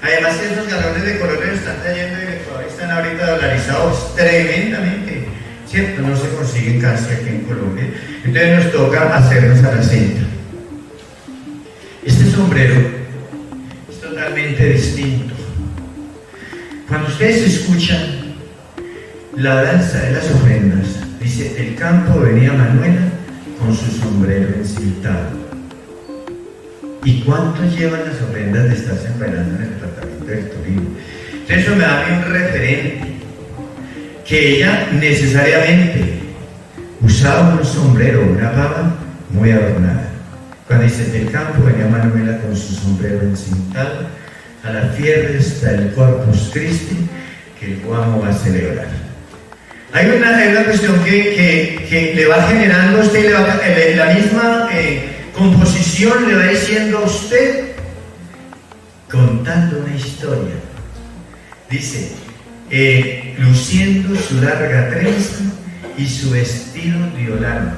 Speaker 2: Además que esos galones de colores están trayendo y están ahorita dolarizados tremendamente, ¿cierto? No se consiguen casi aquí en Colombia. Entonces nos toca hacernos a la cinta. Este sombrero es totalmente distinto. Cuando ustedes escuchan la danza de las ofrendas, dice, del campo venía Manuela con su sombrero encintado. ¿Y cuánto llevan las ofrendas de estarse bailando en el departamento del Tolima? Entonces eso me da a mí un referente, que ella necesariamente usaba un sombrero, una pava muy adornada. Cuando dice, del campo venía Manuela con su sombrero encintado, a la fiesta del Corpus Christi, que el guamo va a celebrar. Hay una cuestión que le va generando a usted, la misma composición le va diciendo a usted, contando una historia. Dice, luciendo su larga trenza y su vestido violano,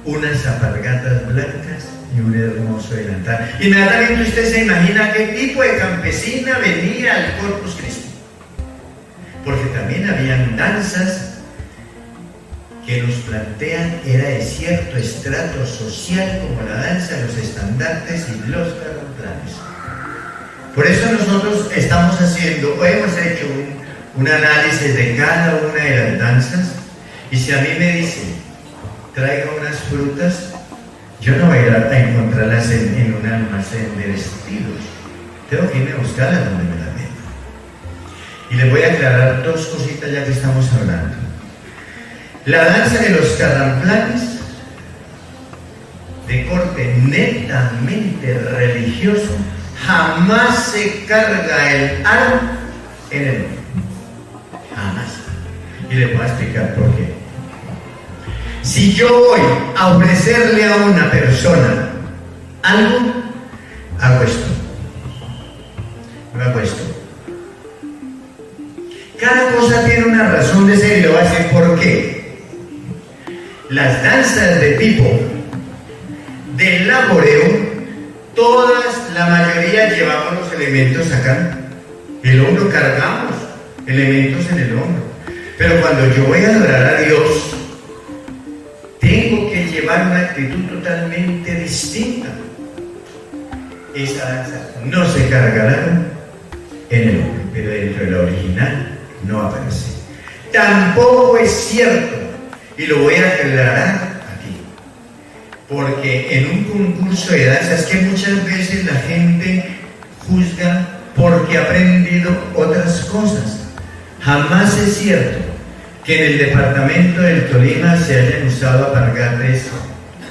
Speaker 2: unas alpargatas blancas y un hermoso delantal. Inmediatamente usted se imagina qué tipo de campesina venía al Corpus Christi, porque también habían danzas que nos plantean era de cierto estrato social, como la danza de los estandartes y los carramplanes. Por eso nosotros estamos haciendo, o hemos hecho un análisis de cada una de las danzas, y si a mí me dicen, traiga unas frutas, yo no voy a ir a encontrarlas en un almacén de vestidos. Tengo que irme a buscarlas donde me las vendan. Y les voy a aclarar dos cositas ya que estamos hablando. La danza de los carramplanes, de corte netamente religioso, jamás se carga el arma en el mundo. Jamás. Y les voy a explicar por qué. Si yo voy a ofrecerle a una persona algo, hago esto. Me hago esto. Cada cosa tiene una razón de ser y le voy a decir por qué. Las danzas de tipo del laboreo, todas, la mayoría llevamos elementos acá. El hombro, cargamos elementos en el hombro. Pero cuando yo voy a adorar a Dios, tengo que llevar una actitud totalmente distinta. Esa danza no se cargará en el hombro, pero dentro de la original no aparece. Tampoco es cierto, y lo voy a aclarar aquí, porque en un concurso de danza es que muchas veces la gente juzga porque ha aprendido otras cosas. Jamás es cierto que en el departamento del Tolima se hayan usado alpargates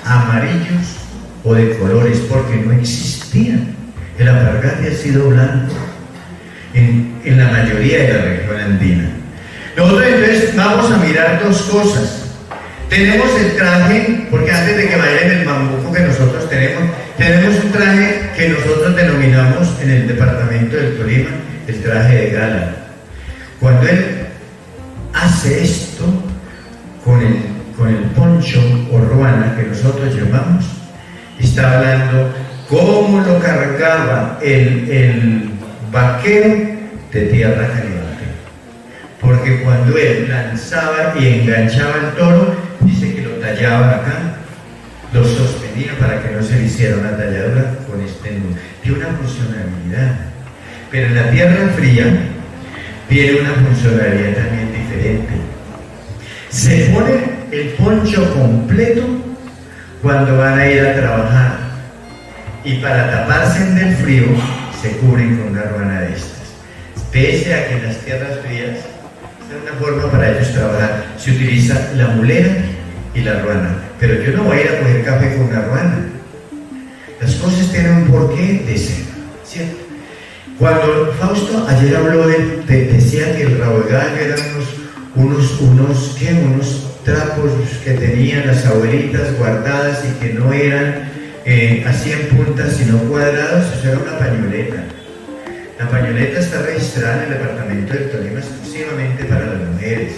Speaker 2: amarillos o de colores, porque no existían. El alpargate ha sido blanco en la mayoría de la región andina. Nosotros entonces vamos a mirar dos cosas. Tenemos el traje, porque antes de que bailen el bambuco que nosotros tenemos un traje que nosotros denominamos en el departamento del Tolima el traje de gala. Cuando él hace esto con el poncho o ruana que nosotros llamamos, está hablando cómo lo cargaba el vaquero de tierra caliente. Porque cuando él lanzaba y enganchaba al toro, dice que lo tallaba acá, lo sostenía para que no se le hiciera una talladura con este nudo. Tiene una funcionalidad. Pero en la tierra fría tiene una funcionalidad también diferente. Se pone el poncho completo cuando van a ir a trabajar, y para taparse del frío se cubren con una ruana de estas. Pese a que en las tierras frías es una forma para ellos trabajar, se utiliza la mulera y la ruana, pero yo no voy a ir a coger café con una ruana. Las cosas tienen un porqué de ser, ¿cierto? Cuando Fausto ayer habló decía que el rabo de gallo eran unos trapos que tenían las abuelitas guardadas y que no eran así en puntas sino cuadrados. Eso era una pañoleta. La pañoleta está registrada en el departamento del Tolima exclusivamente para las mujeres.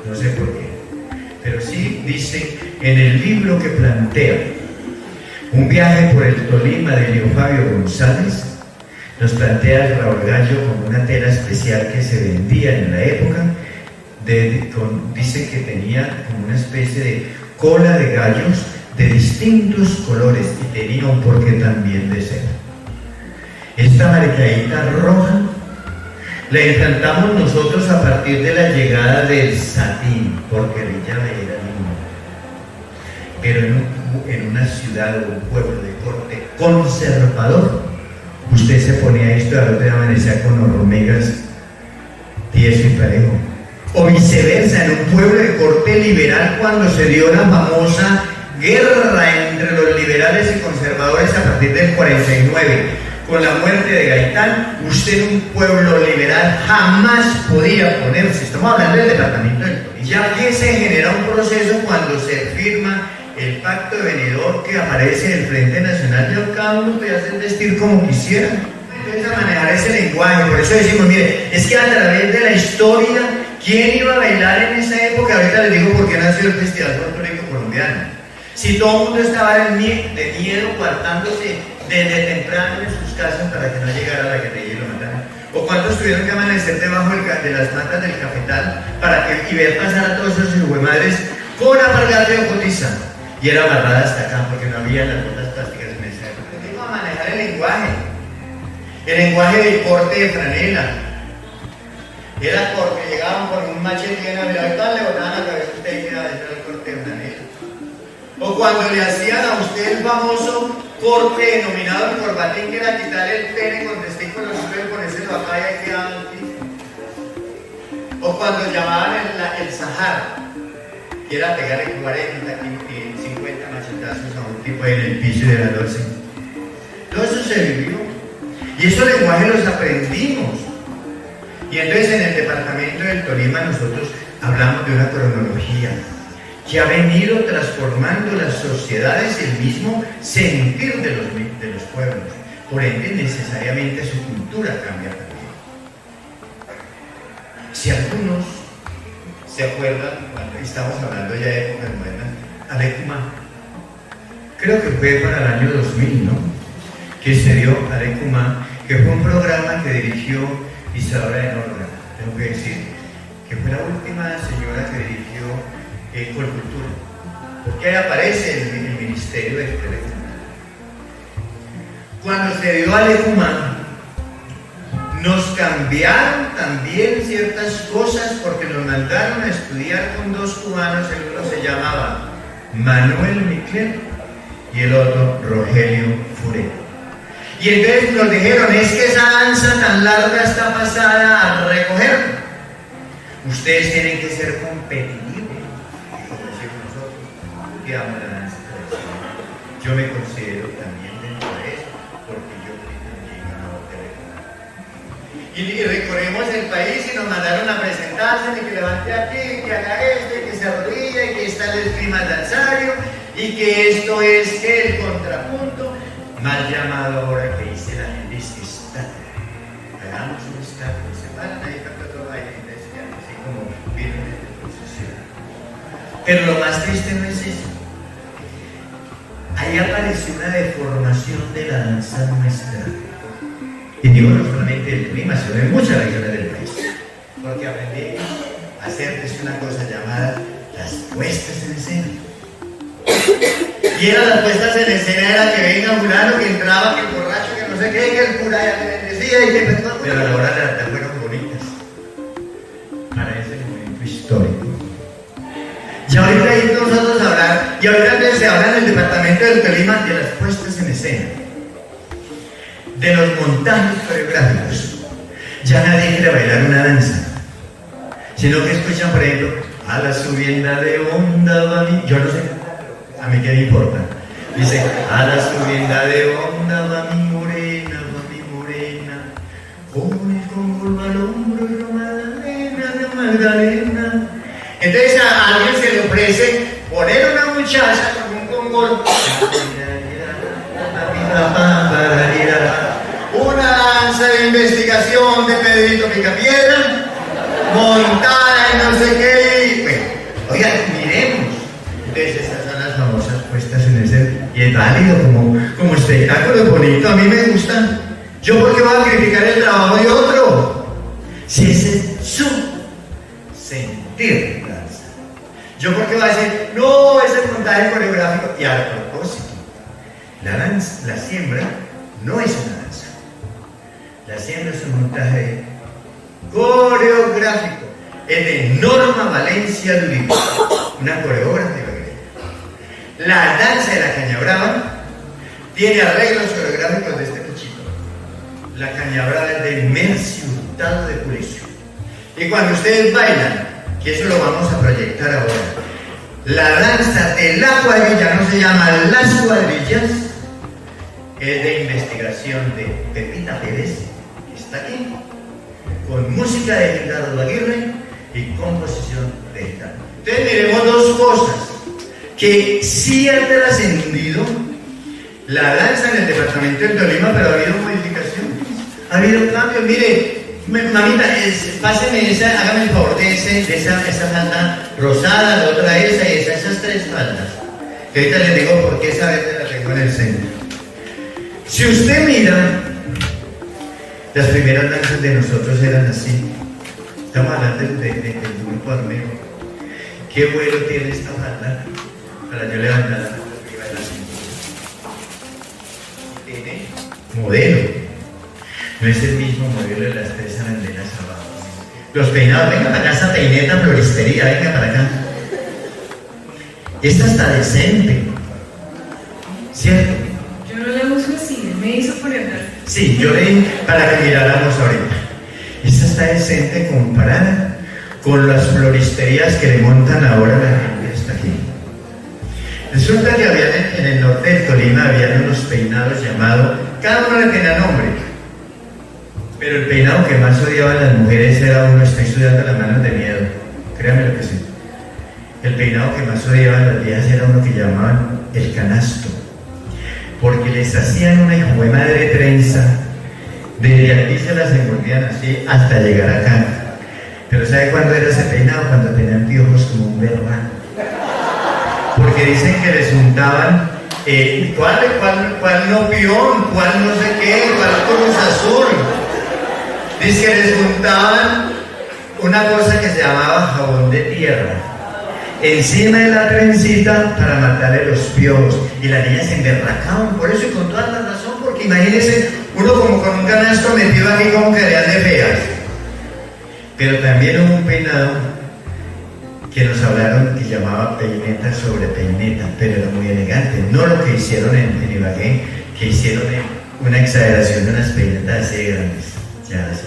Speaker 2: No sé por qué, pero sí dice en el libro que plantea un viaje por el Tolima de Leo Fabio González, nos plantea el rabo de gallo como una tela especial que se vendía en la época. Dice que tenía como una especie de cola de gallos de distintos colores y tenía un porqué también de ser. Esta marcadita roja la implantamos nosotros a partir de la llegada del satín, porque Villa era lindo. Pero en una ciudad o un pueblo de corte conservador, usted se ponía esto y al otro día amanecía con hormigas tieso y parejo. O viceversa, en un pueblo de corte liberal, cuando se dio la famosa guerra entre los liberales y conservadores a partir del 49, con la muerte de Gaitán, usted en un pueblo liberal jamás podía ponerse, estamos hablando del departamento del Tolima, ya que se genera un proceso cuando se firma el pacto de Benidorm que aparece en el Frente Nacional, ya cada uno podía hacer vestir como quisiera. Entonces a manejar ese lenguaje, por eso decimos, mire, es que a través de la historia, ¿quién iba a bailar en esa época? Ahorita les digo por qué nació el Festival Folclórico Colombiano. Si todo el mundo estaba de miedo, guardándose desde temprano en sus casas para que no llegara la guerrilla y lo mataran. O cuántos tuvieron que amanecer debajo de las matas del cafetal y ver pasar a todos esos hijuemadres con alpargate o cotiza. Y era amarrada hasta acá porque no había las botas plásticas en esa época. Tengo a manejar el lenguaje del corte de franela. Era porque llegaban con un machete y una verdad, le botaban la cabeza a usted y iba dentro del corte de franela. O cuando le hacían a usted el famoso corte denominado el corbatín, que era quitarle el pene con testículos y ponérselo acá y ahí quedaba el tipo. O cuando llamaban el sahar, que era pegarle 40, 50 machetazos a un tipo ahí en el piso de la noche. Todo eso se vivió. Y esos lenguajes los aprendimos. Y entonces en el departamento del Tolima nosotros hablamos de una cronología que ha venido transformando las sociedades y el mismo sentir de los pueblos. Por ende, necesariamente su cultura cambia también. Si algunos se acuerdan, cuando estamos hablando ya de épocas modernas, Alecumá, creo que fue para el año 2000, ¿no? Que se dio Alecumá, que fue un programa que dirigió Isadora de Norga, tengo que decir, que fue la última señora que dirigió Colcultura, porque ahí aparece el Ministerio de Teléfono. Cuando se dio al ECUMAN, nos cambiaron también ciertas cosas porque nos mandaron a estudiar con dos cubanos, el uno se llamaba Manuel Micler y el otro Rogelio Furero. Y entonces nos dijeron, es que esa danza tan larga está pasada a recoger. Ustedes tienen que ser competitivos, como decimos nosotros, que amo la danza tradicional. Yo me considero también dentro de eso, porque yo fui también ganador de recoger. Y recorremos el país y nos mandaron a presentarse, y que levante aquí, que haga esto, y que se arrodilla, y que está el esgrima danzario, y que esto es que el contrapunto, mal llamado ahora que dice la gente, es estática. Hagamos un estático, se paran ahí para otro baile, así como vienen de procesión. Pero lo más triste no es eso. Ahí apareció una deformación de la danza nuestra. Y digo no solamente del Tolima, sino de muchas regiones del país. Porque aprendí a hacer una cosa llamada las puestas en escena. Y eran las puestas en escena, era que venga fulano, que entraba, que el borracho, que no sé qué, que el cura ya te bendecía y que... Pero a la hora de las fueron bonitas. Para ese momento histórico. Y ahorita ahí nosotros hablar, y ahorita se habla en el departamento del Tolima de las puestas en escena, de los montajes coreográficos. Ya nadie quiere bailar una danza, sino que escuchan, por ejemplo, a la subienda de onda va mi... Yo no sé, a mí qué me importa. Dice, a la subienda de onda va mi morena, con el congol al hombro y la Magdalena. Entonces a alguien se le ofrece poner una muchacha con un congol, una danza de investigación de Pedrito Picapiedra, montada en no sé qué, y bueno, oigan, miremos. Entonces estas son las famosas puestas en escena, y es válido como espectáculo bonito, a mí me gusta. ¿Yo por qué voy a criticar el trabajo de otro? Si ese es su sentir danza. ¿Yo por qué voy a decir, no, es el montaje coreográfico? Y a propósito, la danza, la siembra, no es una danza. La siembra es un montaje coreográfico. Es de Norma Valencia Durillo, una coreógrafa de la La danza de la Caña Brava tiene arreglos coreográficos de este cuchillo. La Caña Brava es de Mercio Hurtado de Pulicio. Y cuando ustedes bailan, que eso lo vamos a proyectar ahora, la danza de la cuadrilla, no se llama las cuadrillas, es de investigación de Pepita Pérez, que está aquí, con música de Gildardo Aguirre y composición de Gildardo. Entonces miremos dos cosas que sí ha trascendido la danza en el departamento del Tolima, pero ha habido modificaciones, ha habido cambios. Mire, mamita, páseme esa, hágame el favor de esa falda rosada, la otra esa y esas tres faldas. Que ahorita les digo por qué esa vez la tengo en el centro. Si usted mira, las primeras danzas de nosotros eran así. Estamos hablando del grupo armero. ¿Qué vuelo tiene esta falda? Para yo levantar arriba de la cintura. Tiene modelo. No es el mismo modelo de las tres arandelas abajo. Los peinados, venga para acá, esa peineta floristería, venga para acá. Esta está decente, ¿cierto?
Speaker 4: Yo no la uso así, me hizo ponerla.
Speaker 2: Sí, yo leí para que miráramos ahorita. Esta está decente comparada con las floristerías que le montan ahora la gente hasta aquí. Resulta que había en el norte del Tolima había unos peinados llamados, cada uno le tenía nombre. Pero el peinado que más odiaban las mujeres era uno, estoy sudando las manos de miedo, créanme lo que sí. El peinado que más odiaban las viejas era uno que llamaban el canasto, porque les hacían una hijo de madre trenza, desde aquí se las envolvían así hasta llegar acá. Pero ¿sabe cuándo era ese peinado? Cuando tenían piojos como un berraco. Porque dicen que les untaban ¿Cuál nopión? ¿Cuál no sé qué? ¿Cuál Cruz Azul? Dice que les juntaban una cosa que se llamaba jabón de tierra encima de la trencita para matarle los piojos, y las niñas se emberracaban por eso, y con toda la razón, porque imagínense uno como con un canasto metido aquí como querían de feas. Pero también hubo un peinado que nos hablaron que llamaba peineta sobre peineta, pero era muy elegante, no lo que hicieron en Ibagué, que hicieron una exageración de unas peinetas así grandes. Ya, así.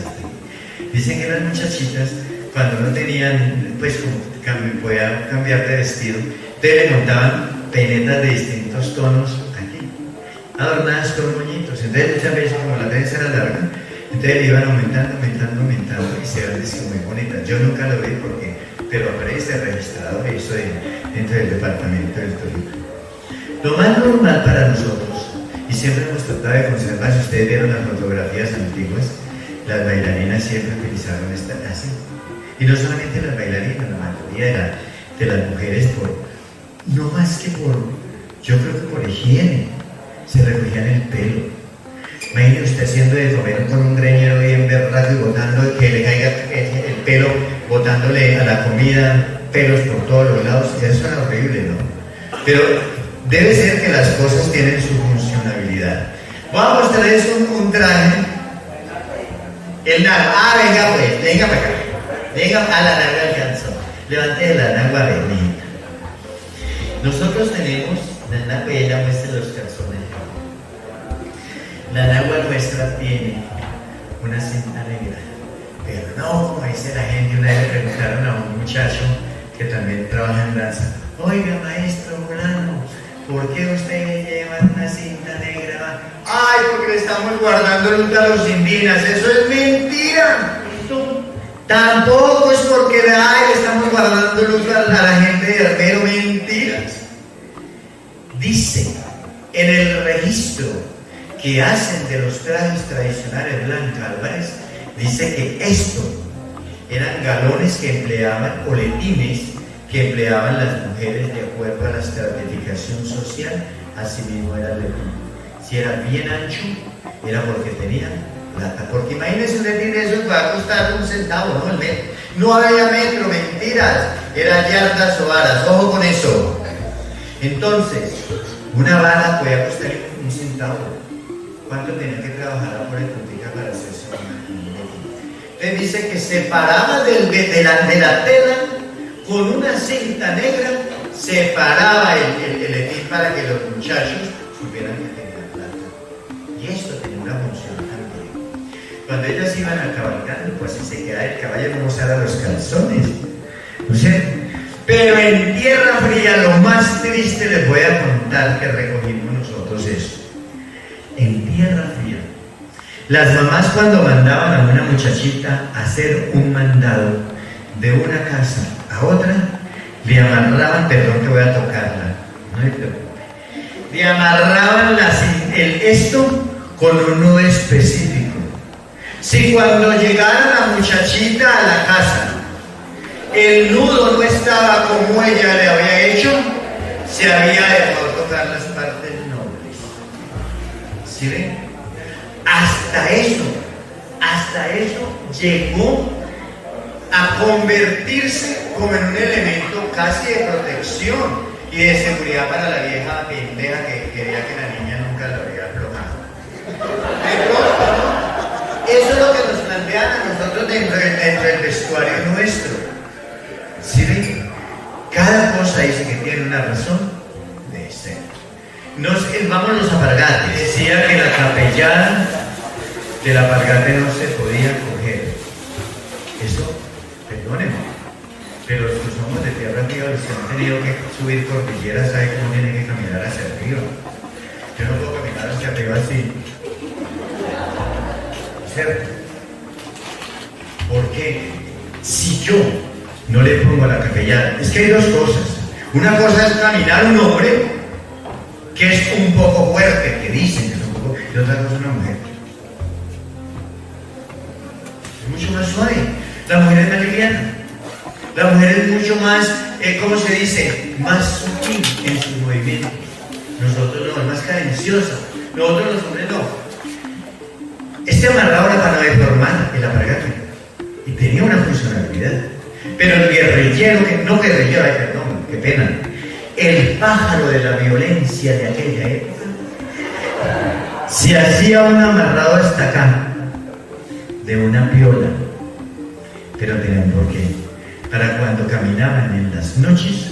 Speaker 2: Dicen que las muchachitas, cuando no tenían, pues como podían cambiar de vestido, entonces le montaban peinetas de distintos tonos aquí, adornadas con moñitos. Entonces muchas veces, como la trenza era larga, entonces le iban aumentando, y se ven muy bonitas. Yo nunca lo vi pero aparece registrado eso dentro del departamento del Tolima. Lo más normal para nosotros, y siempre hemos tratado de conservar, si ustedes vieron las fotografías antiguas, las bailarinas siempre utilizaron esta así. Y no solamente las bailarinas, la mayoría de las mujeres, no más que yo creo que por higiene, se recogían el pelo. Imagínese usted haciendo de comer con un greñero bien berraco y botando, que le caiga el pelo, botándole a la comida pelos por todos los lados. Eso era horrible, ¿no? Pero debe ser que las cosas tienen su funcionalidad. Vamos a mostrarles un traje. El nalga, venga pues, venga para acá. Venga, a la nalga alcanzó. Levante la nalga bendita. Nosotros tenemos, la ella muestra los calzones. La nalga nuestra tiene una cinta negra. Pero no, como dice la gente, una vez le preguntaron a un muchacho que también trabaja en danza: oiga, maestro fulano, ¿por qué usted lleva una cinta negra? Ay, porque le estamos guardando luz a los indígenas. Eso es mentira. Tampoco es porque le estamos guardando luz a la gente de Armero. Mentiras. Dice en el registro que hacen de los trajes tradicionales Blanca Álvarez, dice que estos eran galones que empleaban, o letines que empleaban las mujeres de acuerdo a la estratificación social. Así mismo era el letín. Si era bien ancho, era porque tenía plata. Porque imagínense un letín de eso que va a costar un centavo, ¿no? El metro. No había metro, mentiras. Eran yardas o varas. Ojo con eso. Entonces, una vara podía costar un centavo. ¿Cuánto tenía que trabajar a por el puntica para hacerse un letín? Entonces dice que separaba de la tela con una cinta negra, separaba el letín para que los muchachos supieran que tenía plata. Y esto tenía una función también. Cuando ellas iban a cabalgar, pues si se quedaba el caballo no usara los calzones. ¿No sé? Pero en tierra fría, lo más triste les voy a contar que recogimos nosotros eso. En tierra fría, las mamás cuando mandaban a una muchachita a hacer un mandado de una casa a otra, le amarraban, perdón que voy a tocarla, no me preocupe, le amarraban esto con un nudo específico. Si cuando llegara la muchachita a la casa, el nudo no estaba como ella le había hecho, se había dejado tocar las partes nobles. ¿Sí ven? Hasta eso llegó a convertirse como en un elemento casi de protección y de seguridad para la vieja pendeja que quería que la niña nunca la hubiera aflojado. De pronto, ¿no? Eso es lo que nos plantean a nosotros dentro del vestuario nuestro. ¿Sí ven? Cada cosa dice que tiene una razón de ser. Vamos a los alpargates. Decía que la capellada del alpargate no se podía coger. Eso, perdónenme, pero los que somos de tierra arriba, los que han tenido que subir cordilleras, saben cómo tienen que caminar hacia arriba. Yo no puedo caminar hacia arriba así. ¿Cierto? Porque si yo no le pongo la capellada, es que hay dos cosas. Una cosa es caminar un hombre que es un poco fuerte, que dicen que es un poco, y otra cosa es una mujer. Es mucho más suave. La mujer es más liviana. La mujer es mucho más, ¿cómo se dice? Más sutil en sus movimientos. Nosotros no, es más cadenciosa. Nosotros los hombres no. Este amarrado era para no deformar el alpargata y tenía una funcionalidad. Pero el guerrillero, que no guerrillero, ay, perdón, qué pena, el pájaro de la violencia de aquella época, se hacía un amarrado hasta acá de una piola, pero tenían por qué. Para cuando caminaban en las noches,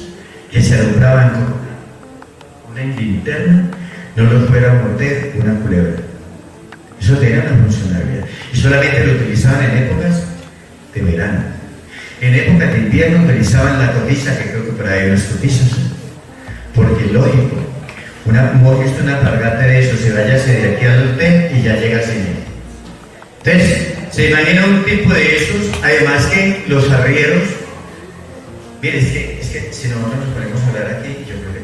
Speaker 2: que se alumbraban con una linterna, no los fuera a morder una culebra. Eso tenía una funcionalidad. Y solamente lo utilizaban en épocas de verano. En épocas de invierno utilizaban la cotiza, que creo que por ahí hay unas cotizas. Porque lógico, una alpargata de eso, se váyase de aquí al hotel y ya llega sin él. Entonces, se imagina un tipo de esos, además que los arrieros, miren, es que si nosotros nos ponemos a hablar aquí, yo creo que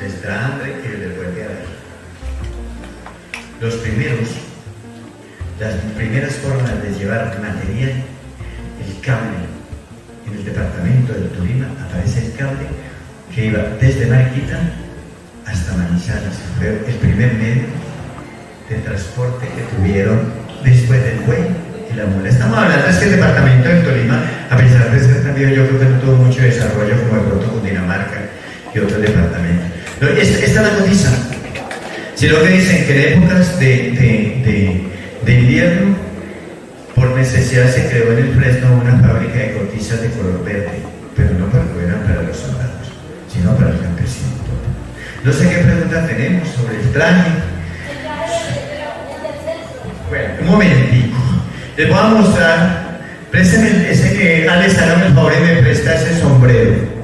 Speaker 2: les da hambre y les vuelve a dar. Las primeras formas de llevar material, el cable. En el departamento del Tolima aparece el cable que iba desde Mariquita hasta Manizales. Fue el primer medio de transporte que tuvieron después del buey y la mula. Estamos hablando de que el departamento del Tolima, a pesar de ser también, yo creo que no tuvo mucho desarrollo como de pronto Cundinamarca y otros departamentos. No, esta la cotiza, sino que dicen que en épocas de invierno, por necesidad se creó en el Fresno una fábrica de cotizas de color verde, pero no eran para los soldados, sino para el campesino. No sé qué pregunta tenemos sobre el traje. Bueno, un momentico. Les voy a mostrar. Présteme ese que Alex, hágame el favor y me presta ese sombrero.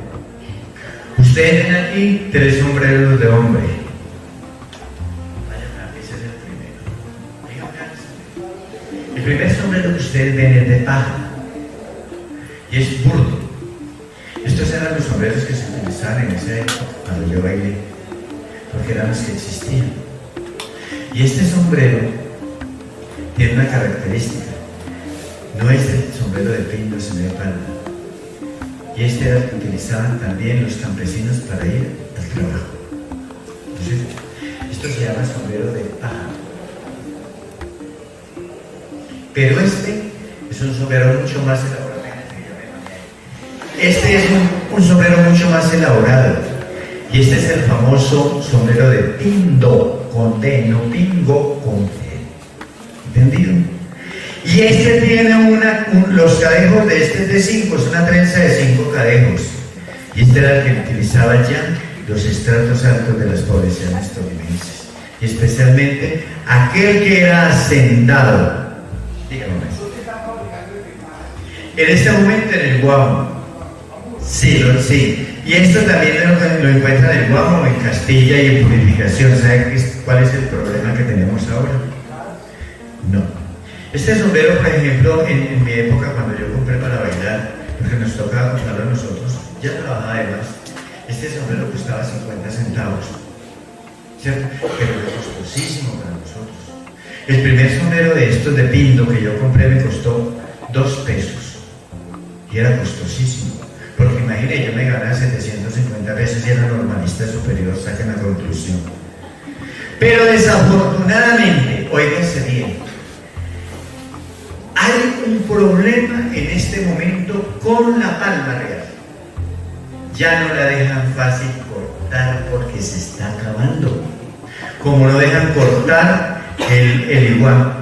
Speaker 2: Ustedes ven aquí 3 sombreros de hombre. Ese es el primero. El primer sombrero que ustedes ven es de paja y es burdo. Estos eran los sombreros que se utilizaban en esa época cuando yo bailé, porque eran los que existían. Y este sombrero tiene una característica: no es el sombrero de pindo, sino de palma. Y este era el que utilizaban también los campesinos para ir al trabajo. Entonces, esto se llama sombrero de paja. Pero este es un sombrero mucho más elaborado. Este es un sombrero mucho más elaborado. Y este es el famoso sombrero de pindo, con D, no pingo, con D. ¿Entendido? Y este tiene los cadejos de este es de 5, es una trenza de 5 cadejos. Y este era el que utilizaban ya los estratos altos de las poblaciones tolimenses. Y especialmente aquel que era hacendado. En este momento en el Guamo. Sí. Y esto también lo encuentran en el Guamo, en Castilla y en Purificación. ¿Saben cuál es el problema que tenemos ahora? No. Este sombrero, por ejemplo, en mi época, cuando yo compré para bailar, porque nos tocaba comprarlo a nosotros, ya trabajaba de más. Este sombrero costaba 50 centavos. ¿Cierto? Pero era costosísimo para nosotros. El primer sombrero de estos de pindo que yo compré me costó 2 pesos. Y era costosísimo. Porque imagínate, yo me ganaba 750 pesos y era normalista superior, saquen la conclusión. Pero desafortunadamente, óigase bien, hay un problema en este momento con la palma real. Ya no la dejan fácil cortar porque se está acabando. Como no dejan cortar el igual,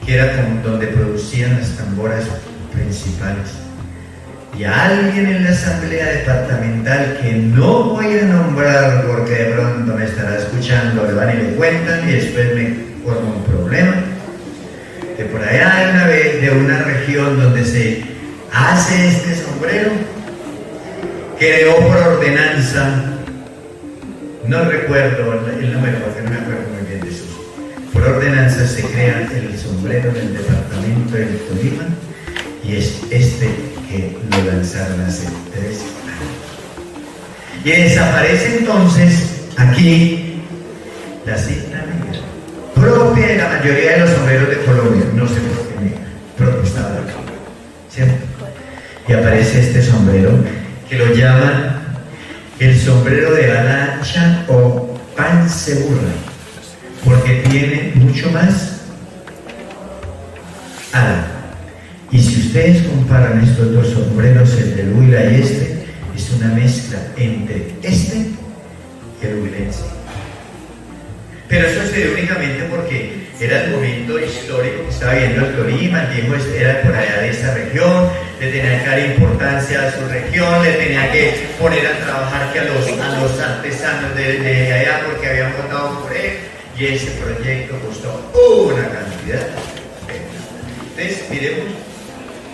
Speaker 2: que era como donde producían las tamboras principales. Y a alguien en la asamblea departamental, que no voy a nombrar porque de pronto me estará escuchando, le van y le cuentan y después me forma un problema, que por allá hay una vez de una región donde se hace este sombrero, creó por ordenanza, no recuerdo el número porque no me acuerdo muy bien de eso, por ordenanza se crea el sombrero del departamento del Tolima, y es este que lo lanzaron hace 3 años. Y desaparece entonces aquí la cinta negra, propia de la mayoría de los sombreros de Colombia, no sé por qué negra, pero estaba aquí, ¿cierto? Y aparece este sombrero que lo llaman el sombrero de ala ancha o pan se burla, porque tiene mucho más ala. Y si ustedes comparan estos dos sombreros, el del Huila y este, es una mezcla entre este y el huilense. Pero eso se dio únicamente porque era el momento histórico que estaba viendo el Tolima. El viejo era por allá de esa región, le tenía que dar importancia a su región, le tenía que poner a trabajar que a los artesanos de allá porque habían votado por él, y ese proyecto costó una cantidad. Entonces, miremos,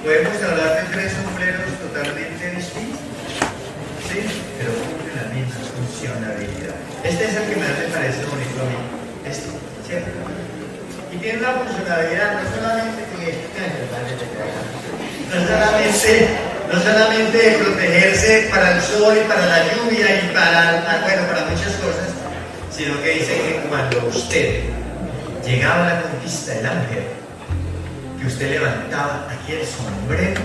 Speaker 2: podemos hablar de tres sombreros totalmente distintos, ¿sí? Pero cumplen la misma funcionalidad. Este es el que más me parece bonito a mí, este, ¿cierto? Y tiene una funcionalidad no solamente de protegerse para el sol y para la lluvia y para muchas cosas, sino que dice que cuando usted llegaba a la conquista del ángel, que usted levantaba aquí el sombrero,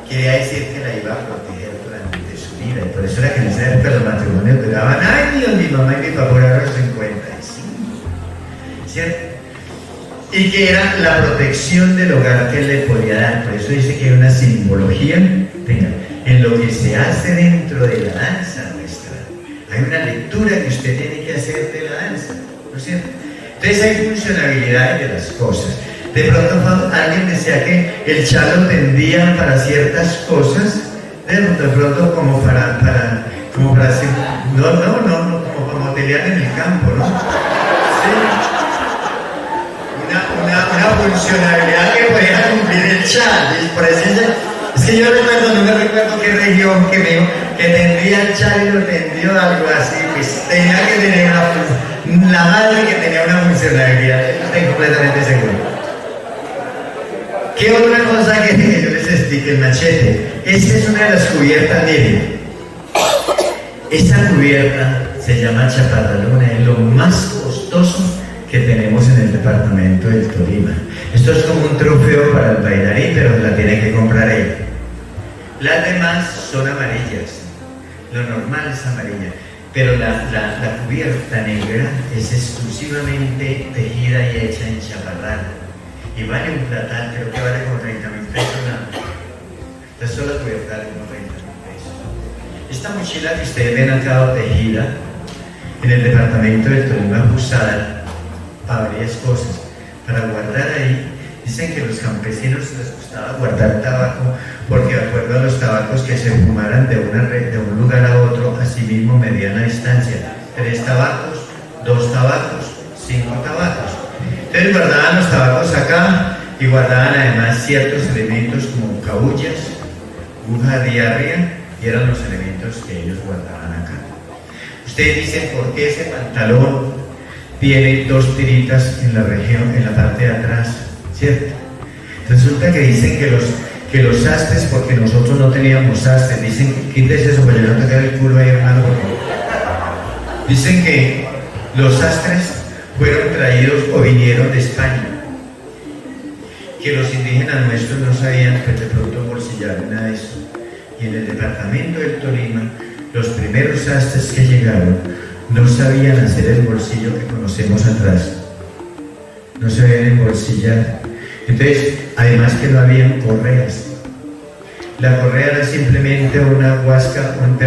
Speaker 2: quería decir que la iba a proteger durante su vida. Y por eso era que en esa época los matrimonios duraban años. Mi mamá y mi papá eran los 55, ¿cierto? Y que era la protección del hogar que él le podía dar. Por eso dice que hay una simbología, en lo que se hace dentro de la danza nuestra. Hay una lectura que usted tiene que hacer de la danza, ¿no es cierto? Entonces hay funcionalidades de las cosas. De pronto alguien decía que el chal lo tendían para ciertas cosas, de pronto como para hacer, como para motelear en el campo, ¿no? Sí. Una funcionalidad que podía cumplir el chal. Y por eso es que yo no me recuerdo qué región que tendría el chal y lo tendió algo así, pues tenía que tener la madre que tenía una funcionalidad, estoy completamente seguro. ¿Qué otra cosa que yo les explique? El machete. Esta es una de las cubiertas, miren. Esta cubierta se llama chaparraluna, es lo más costoso que tenemos en el departamento del Tolima. Esto es como un trofeo para el bailarín, pero la tiene que comprar él. Las demás son amarillas. Lo normal es amarilla. Pero la cubierta negra es exclusivamente tejida y hecha en chaparral. Y vale un platal, creo que vale como 30.000 pesos nada. La sola cubierta vale como 30.000 pesos. Esta mochila que ustedes ven acá tejida en el departamento del Tolima, usada para varias cosas. Para guardar ahí, dicen que los campesinos les gustaba guardar tabaco porque de acuerdo a los tabacos que se fumaran de un lugar a otro, así mismo mediana distancia, 3 tabacos, 2 tabacos, 5 tabacos. Entonces guardaban los tabacos acá y guardaban además ciertos elementos como cabullas, aguja, diarrea, y eran los elementos que ellos guardaban acá. Ustedes dicen, ¿por qué ese pantalón tiene 2 tiritas en la región, en la parte de atrás? ¿Cierto? Resulta que dicen que los sastres, porque nosotros no teníamos sastres, dicen, quítese eso para yo no tocar el culo ahí, hermano, porque dicen que los sastres fueron traídos o vinieron de España, que los indígenas nuestros no sabían pues de pronto bolsillar nada de eso. Y en el departamento del Tolima, los primeros sastres que llegaron no sabían hacer el bolsillo que conocemos atrás, no sabían embolsillar. Entonces, además que no habían correas. La correa era simplemente una guasca, un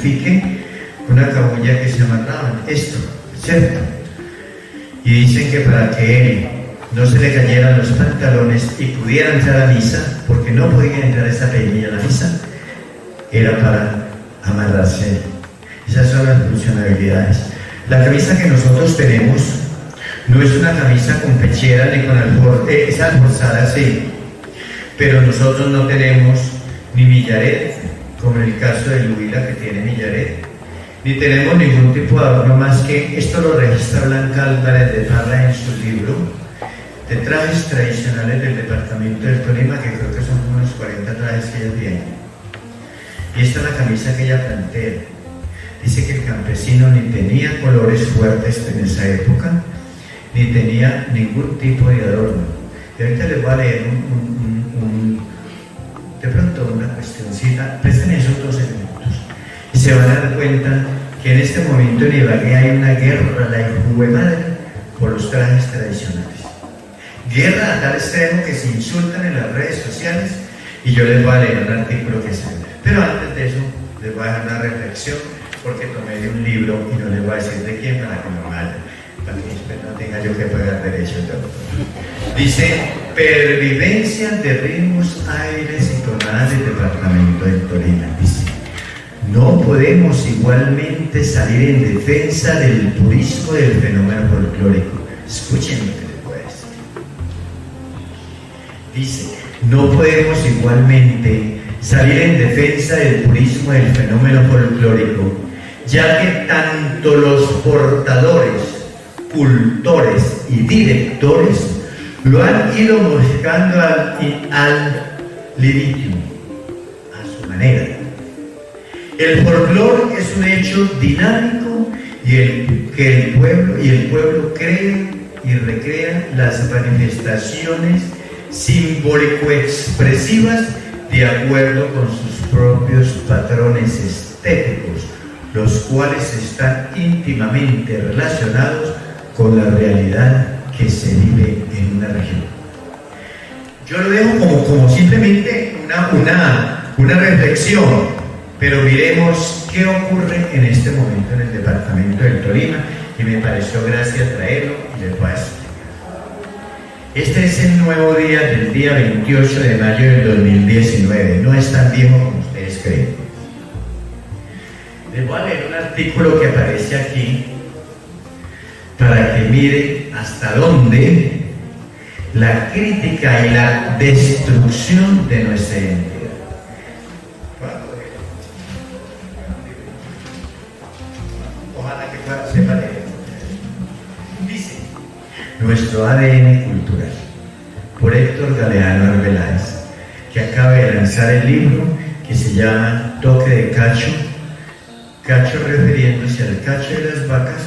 Speaker 2: fique, una cabulla que se amarraban, esto, ¿cierto? Y dicen que para que él no se le cayeran los pantalones y pudiera entrar a misa, porque no podía entrar esa pequeña a la misa, era para amarrarse. Esas son las funcionalidades. La camisa que nosotros tenemos no es una camisa con pechera ni con alforje, es alforzada sí, pero nosotros no tenemos ni millaret, como en el caso de Huila que tiene millaret, ni tenemos ningún tipo de adorno más que, esto lo registra Blanca Álvarez de Parra en su libro de trajes tradicionales del departamento del Tolima, que creo que son unos 40 trajes que ella tiene. Y esta es la camisa que ella plantea. Dice que el campesino ni tenía colores fuertes en esa época, ni tenía ningún tipo de adorno. Y ahorita les voy a leer de pronto una cuestioncita, presten esos 2 elementos y se van a dar cuenta que en este momento en Ibagué hay una guerra, la madre, por los trajes tradicionales. Guerra a tal extremo que se insultan en las redes sociales, y yo les voy a leer un artículo que se ve. Pero antes de eso, les voy a dar una reflexión, porque tomé de un libro y no les voy a decir de quién para que no vayan, para que después no tenga yo que pagar derechos de autor. Dice: pervivencia de ritmos, aires y tonadas del departamento del Tolima. Dice: no podemos igualmente salir en defensa del purismo del fenómeno folclórico. Escuchen lo que les voy a decir. Dice: no podemos igualmente salir en defensa del purismo del fenómeno folclórico, ya que tanto los portadores, cultores y directores lo han ido modificando al liritum, a su manera. El folclore es un hecho dinámico y el pueblo crea y recrea las manifestaciones simbólico-expresivas de acuerdo con sus propios patrones estéticos, los cuales están íntimamente relacionados con la realidad que se vive en una región. Yo lo dejo como simplemente una reflexión, pero miremos qué ocurre en este momento en el departamento del Tolima, y me pareció gracia traerlo y les voy a explicar. Este es el nuevo día del día 28 de mayo del 2019, no es tan viejo como ustedes creen. Les voy a leer un artículo que aparece aquí para que miren hasta dónde la crítica y la destrucción de nuestra identidad. Ojalá que sepa leer. Dice: nuestro ADN cultural, por Héctor Galeano Arbeláez, que acaba de lanzar el libro que se llama Toque de Cacho, cacho refiriéndose al cacho de las vacas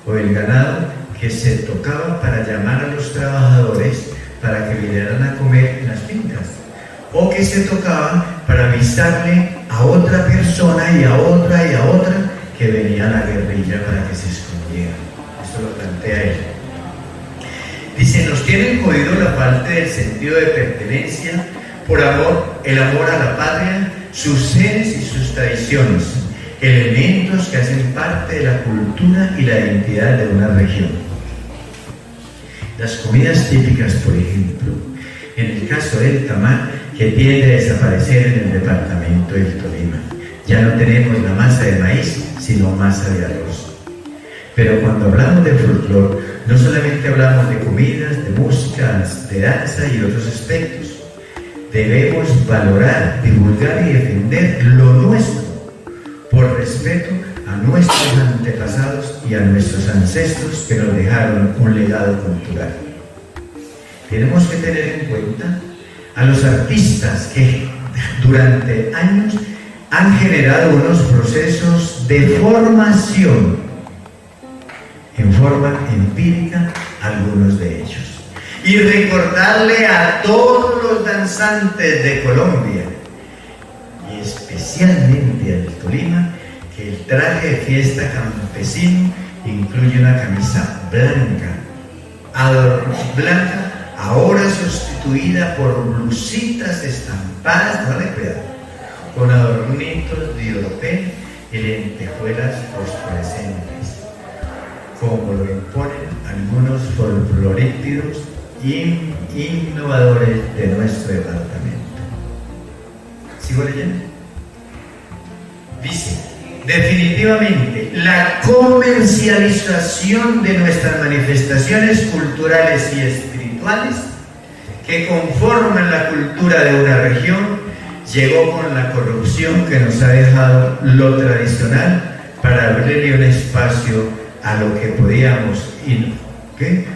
Speaker 2: o el ganado que se tocaba para llamar a los trabajadores para que vinieran a comer en las fincas, o que se tocaba para avisarle a otra persona y a otra que venía la guerrilla para que se escondieran. Esto lo plantea él. Dice: nos tienen jodido la falta del sentido de pertenencia por el amor a la patria, sus genes y sus tradiciones, elementos que hacen parte de la cultura y la identidad de una región. Las comidas típicas, por ejemplo, en el caso del tamal, que tiende a desaparecer en el departamento del Tolima. Ya no tenemos la masa de maíz, sino masa de arroz. Pero cuando hablamos de folclore, no solamente hablamos de comidas, de música, de danza y otros aspectos. Debemos valorar, divulgar y defender lo nuestro, por respeto a nuestros antepasados y a nuestros ancestros que nos dejaron un legado cultural. Tenemos que tener en cuenta a los artistas que durante años han generado unos procesos de formación en forma empírica, algunos de ellos. Y recordarle a todos los danzantes de Colombia, y especialmente al Tolima, que el traje de fiesta campesino incluye una camisa blanca, ahora sustituida por blusitas estampadas, cuidado, con adornitos de oropel y lentejuelas fosforescentes, como lo imponen algunos folclorísticos innovadores de nuestro departamento. ¿Sigo leyendo? Dice: definitivamente, la comercialización de nuestras manifestaciones culturales y espirituales que conforman la cultura de una región llegó con la corrupción que nos ha dejado lo tradicional para abrirle un espacio a lo que podíamos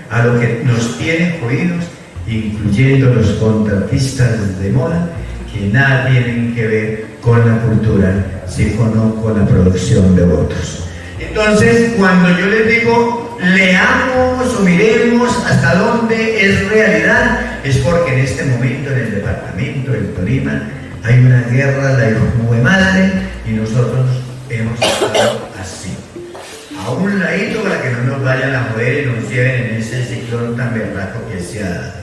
Speaker 2: a lo que nos tiene jodidos, incluyendo los contratistas de moda que nada tienen que ver con la cultura, sino con la producción de votos. Entonces, cuando yo les digo leamos o miremos hasta dónde es realidad, es porque en este momento en el departamento del Tolima hay una guerra, la hijo de madre, y nosotros hemos estado así. a un ladito para que no nos vayan a joder y nos lleven en ese ciclón tan berraco que se ha dado.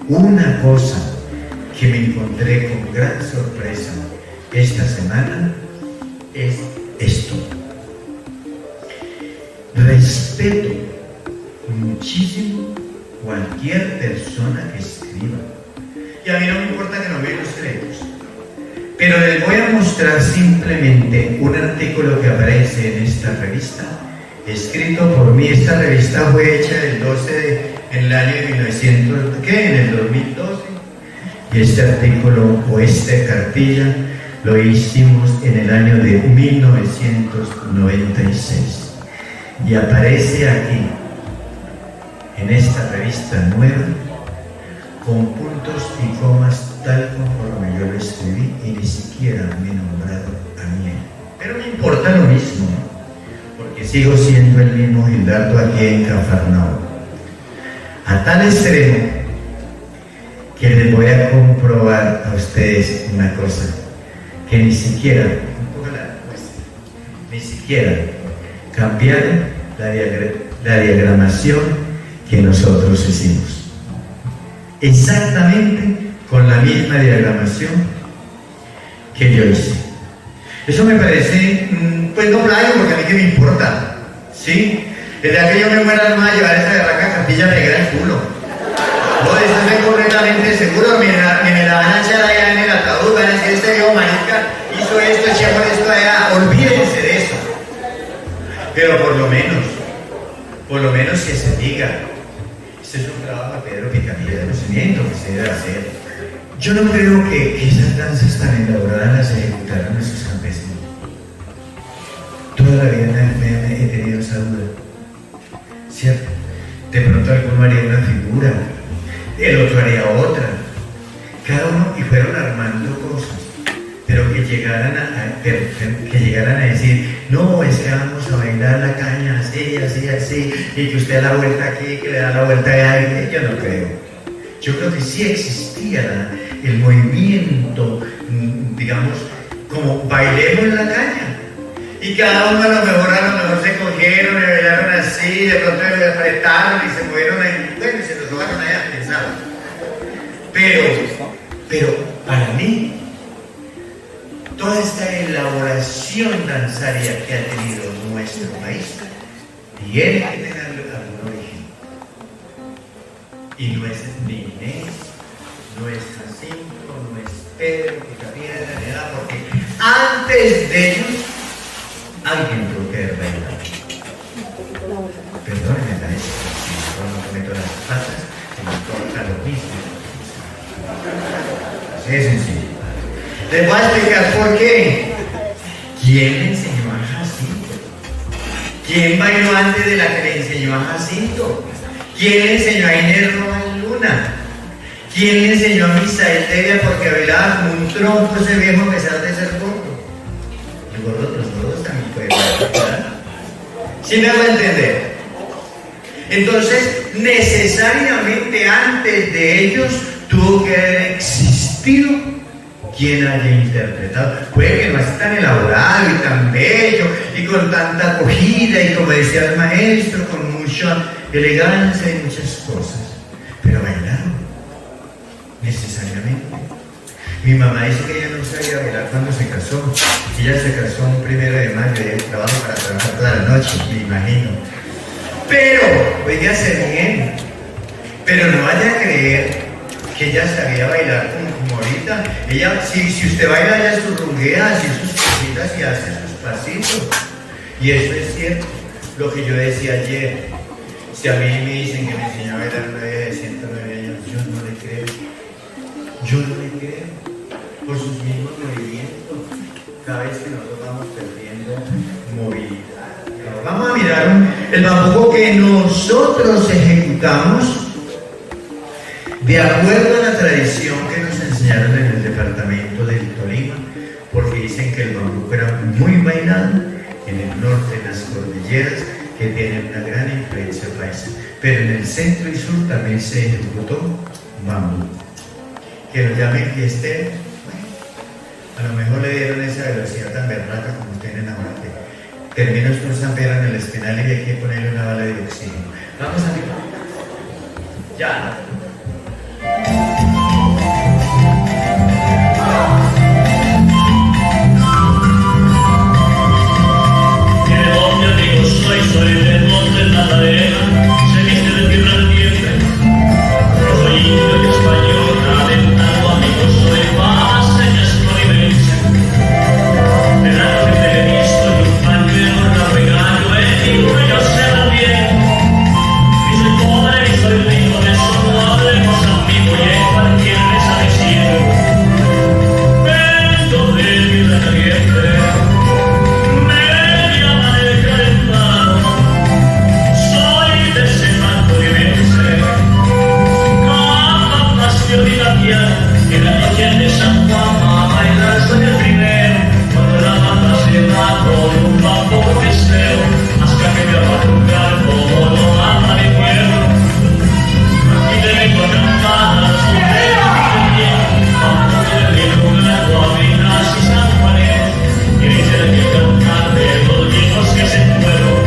Speaker 2: Una cosa que me encontré con gran sorpresa esta semana es esto. Respeto muchísimo cualquier persona que escriba. Y a mí no me importa que no me los créditos. Pero les voy a mostrar simplemente un artículo que aparece en esta revista, escrito por mí. Esta revista fue hecha en el año de 1900, ¿qué? En el 2012. Y este artículo o esta cartilla lo hicimos en el año de 1996. Y aparece aquí, en esta revista nueva, con puntos y comas tal conforme yo lo escribí, y ni siquiera me he nombrado a mí. Pero me importa lo mismo, porque sigo siendo el mismo Gildardo aquí en Cafarnaúm. A tal extremo que les voy a comprobar a ustedes una cosa, que ni siquiera cambiaron la diagramación que nosotros hicimos. Exactamente con la misma diagramación que yo hice. Eso me parece, pues no plagio, porque a mí que me importa, ¿sí? El día que yo me muera no me va a llevar esa berraca cartilla negra en el culo. No, de eso estoy completamente seguro, me la van a echar allá en el ataúd, van a decir, este viejo marica hizo esto, echamos esto allá, olvídense de eso. Pero por lo menos que se diga, este es un trabajo de Pedro Picanilla de conocimiento que se debe hacer. Yo no creo que esas danzas tan elaboradas las ejecutaran nuestros campesinos. Toda la vida he tenido esa duda, ¿cierto? De pronto alguno haría una figura, el otro haría otra, cada uno, y fueron armando cosas, pero que llegaran a decir, no, es que vamos a bailar la caña así, así, así, y que usted da la vuelta aquí, que le da la vuelta allá. Yo no creo. Yo creo que sí existía el movimiento, digamos, como bailemos la caña. Y cada uno a lo mejor se cogieron y bailaron así, de pronto se apretaron y se movieron ahí, bueno, y se los robaron allá, quién sabe. Pero para mí, toda esta elaboración danzaria que ha tenido nuestro país tiene que tener algún origen. Y no es ni Inés, no es Jacinto, no es Pedro, que camina de la edad, porque antes de ellos alguien tuvo que haber bailado. Perdónenme, maestro, si yo no cometo las patas, se me toca lo mismo. Así de sencillo. Les voy a explicar por qué. ¿Quién le enseñó a Jacinto? ¿Quién bailó antes de la que le enseñó a Jacinto? ¿Quién le enseñó a Inés Rojas Luna? ¿Quién le enseñó a Misael Tevia porque bailaba como un tronco ese viejo a pesar de ser gordo? Los gordos también pueden bailar. ¿Sí me hago entender? Entonces, necesariamente antes de ellos tuvo que haber existido quien haya interpretado. Puede que no es tan elaborado y tan bello y con tanta acogida y, como decía el maestro, con mucha elegancia y muchas cosas, pero bailaron necesariamente. Mi mamá dice que ella no sabía bailar cuando se casó. Ella se casó un 1 de mayo y ella trabaja para trabajar toda la noche, me imagino. Pero, oígase bien, pero no vaya a creer que ella sabía bailar como ahorita. Ella, si usted baila, ella surrunguea, hace sus cositas y hace sus pasitos. Y eso es cierto. Lo que yo decía ayer, si a mí me dicen que me enseñó a bailar una vieja de 109 años, yo no le creo. Yo no le creo. Por sus mismos movimientos, cada vez que nosotros vamos perdiendo movilidad. Vamos a mirar el bambuco que nosotros ejecutamos de acuerdo a la tradición que nos enseñaron en el departamento del Tolima, porque dicen que el bambuco era muy bailado en el norte de las cordilleras, que tienen una gran influencia paisa, pero en el centro y sur también se ejecutó bambuco. Que lo llamen fiestero, bueno, a lo mejor le dieron esa velocidad tan berraca como tienen ahora, termina usted un San Pedro en el espinal y hay que ponerle una bala de oxígeno. Vamos arriba. Ya.
Speaker 5: Soy del monte Magdalena, se viste de tierra al tiempo. Yo soy indio y español, calentado amigo, soy más señas florimense. De la noche te he visto y un pañuelo, rabo y gallo, el yo sé lo bien. Y soy pobre y soy rico, de eso no hablemos amigo, y en cualquier mesa de cielo. Vengo de tierra caliente. Que la noche de San Juan a bailar soy el primero, cuando la banda se va con un vapor pesero, hasta que me va a tocar como lo ama mi pueblo. Y te vengo a campanas, vamos de río, lago, avinas y San Juanes, que dice que cantar de los viejos que se fueron.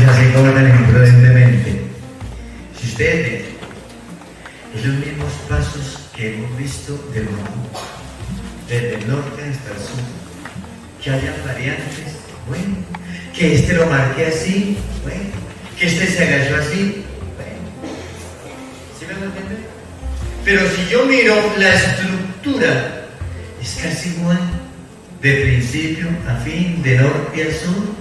Speaker 2: Así como tan imprudentemente. Si ustedes ven, es los mismos pasos que hemos visto del mundo, desde el norte hasta el sur. Que hayan variantes, bueno. Que este lo marque así, bueno. Que este se agachó así, bueno. ¿Sí me van a entender? Pero si yo miro la estructura, es casi igual, de principio a fin, de norte a sur.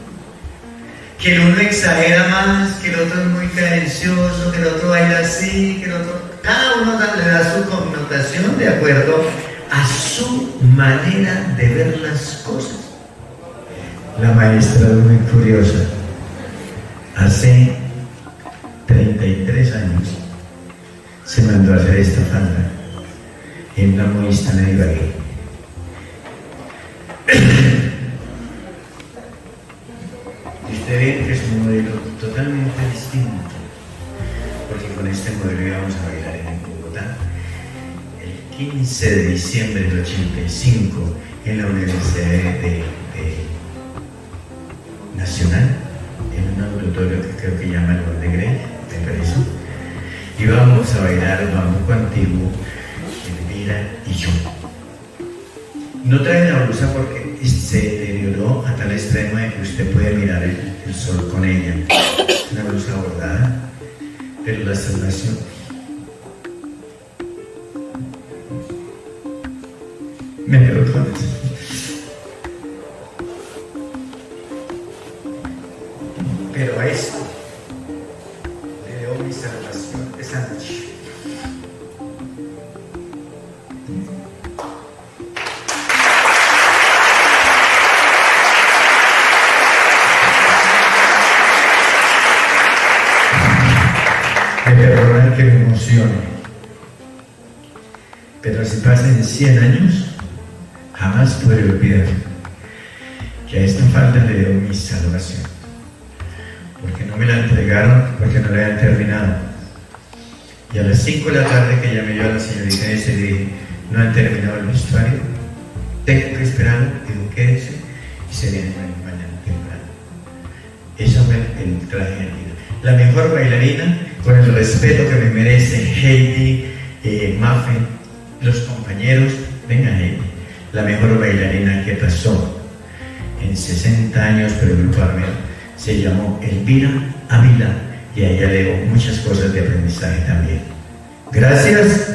Speaker 2: Que el uno exagera más, que el otro es muy cadencioso, que el otro baila así, que el otro... Cada uno le da su connotación de acuerdo a su manera de ver las cosas. La maestra es muy curiosa. Hace 33 años se mandó a hacer esta falda en una muistana de Ibagué. Usted ve que es un modelo totalmente distinto, porque con este modelo íbamos a bailar en Bogotá el 15 de diciembre del 85 en la Universidad Nacional, en un auditorio que creo que llama el Gol de Grey, me parece. Íbamos a bailar bambuco antiguo, Elvira y yo. No trae la blusa porque se deterioró a tal extremo de que usted puede mirar el sol con ella. Es una blusa bordada, pero la salvación. Me quedo con eso. Pero a esto le debo mi salvación esa noche. Perdonar que me emocione, pero si pasan 100 años, jamás podré olvidar que a esta falda le debo mi salvación, porque no me la entregaron, porque no la habían terminado. Y a las 5 de la tarde que llamé yo a la señorita ese dije, no han terminado el vestuario, tengo que esperarlo, digo, quédese y se viene mañana temprano. Eso fue el traje de vida. La mejor bailarina, con el respeto que me merece Heidi, Mafe, los compañeros. Venga Heidi, la mejor bailarina que pasó en 60 años por el Grupo Armero, se llamó Elvira Ávila y ahí ya leo muchas cosas de aprendizaje también. Gracias.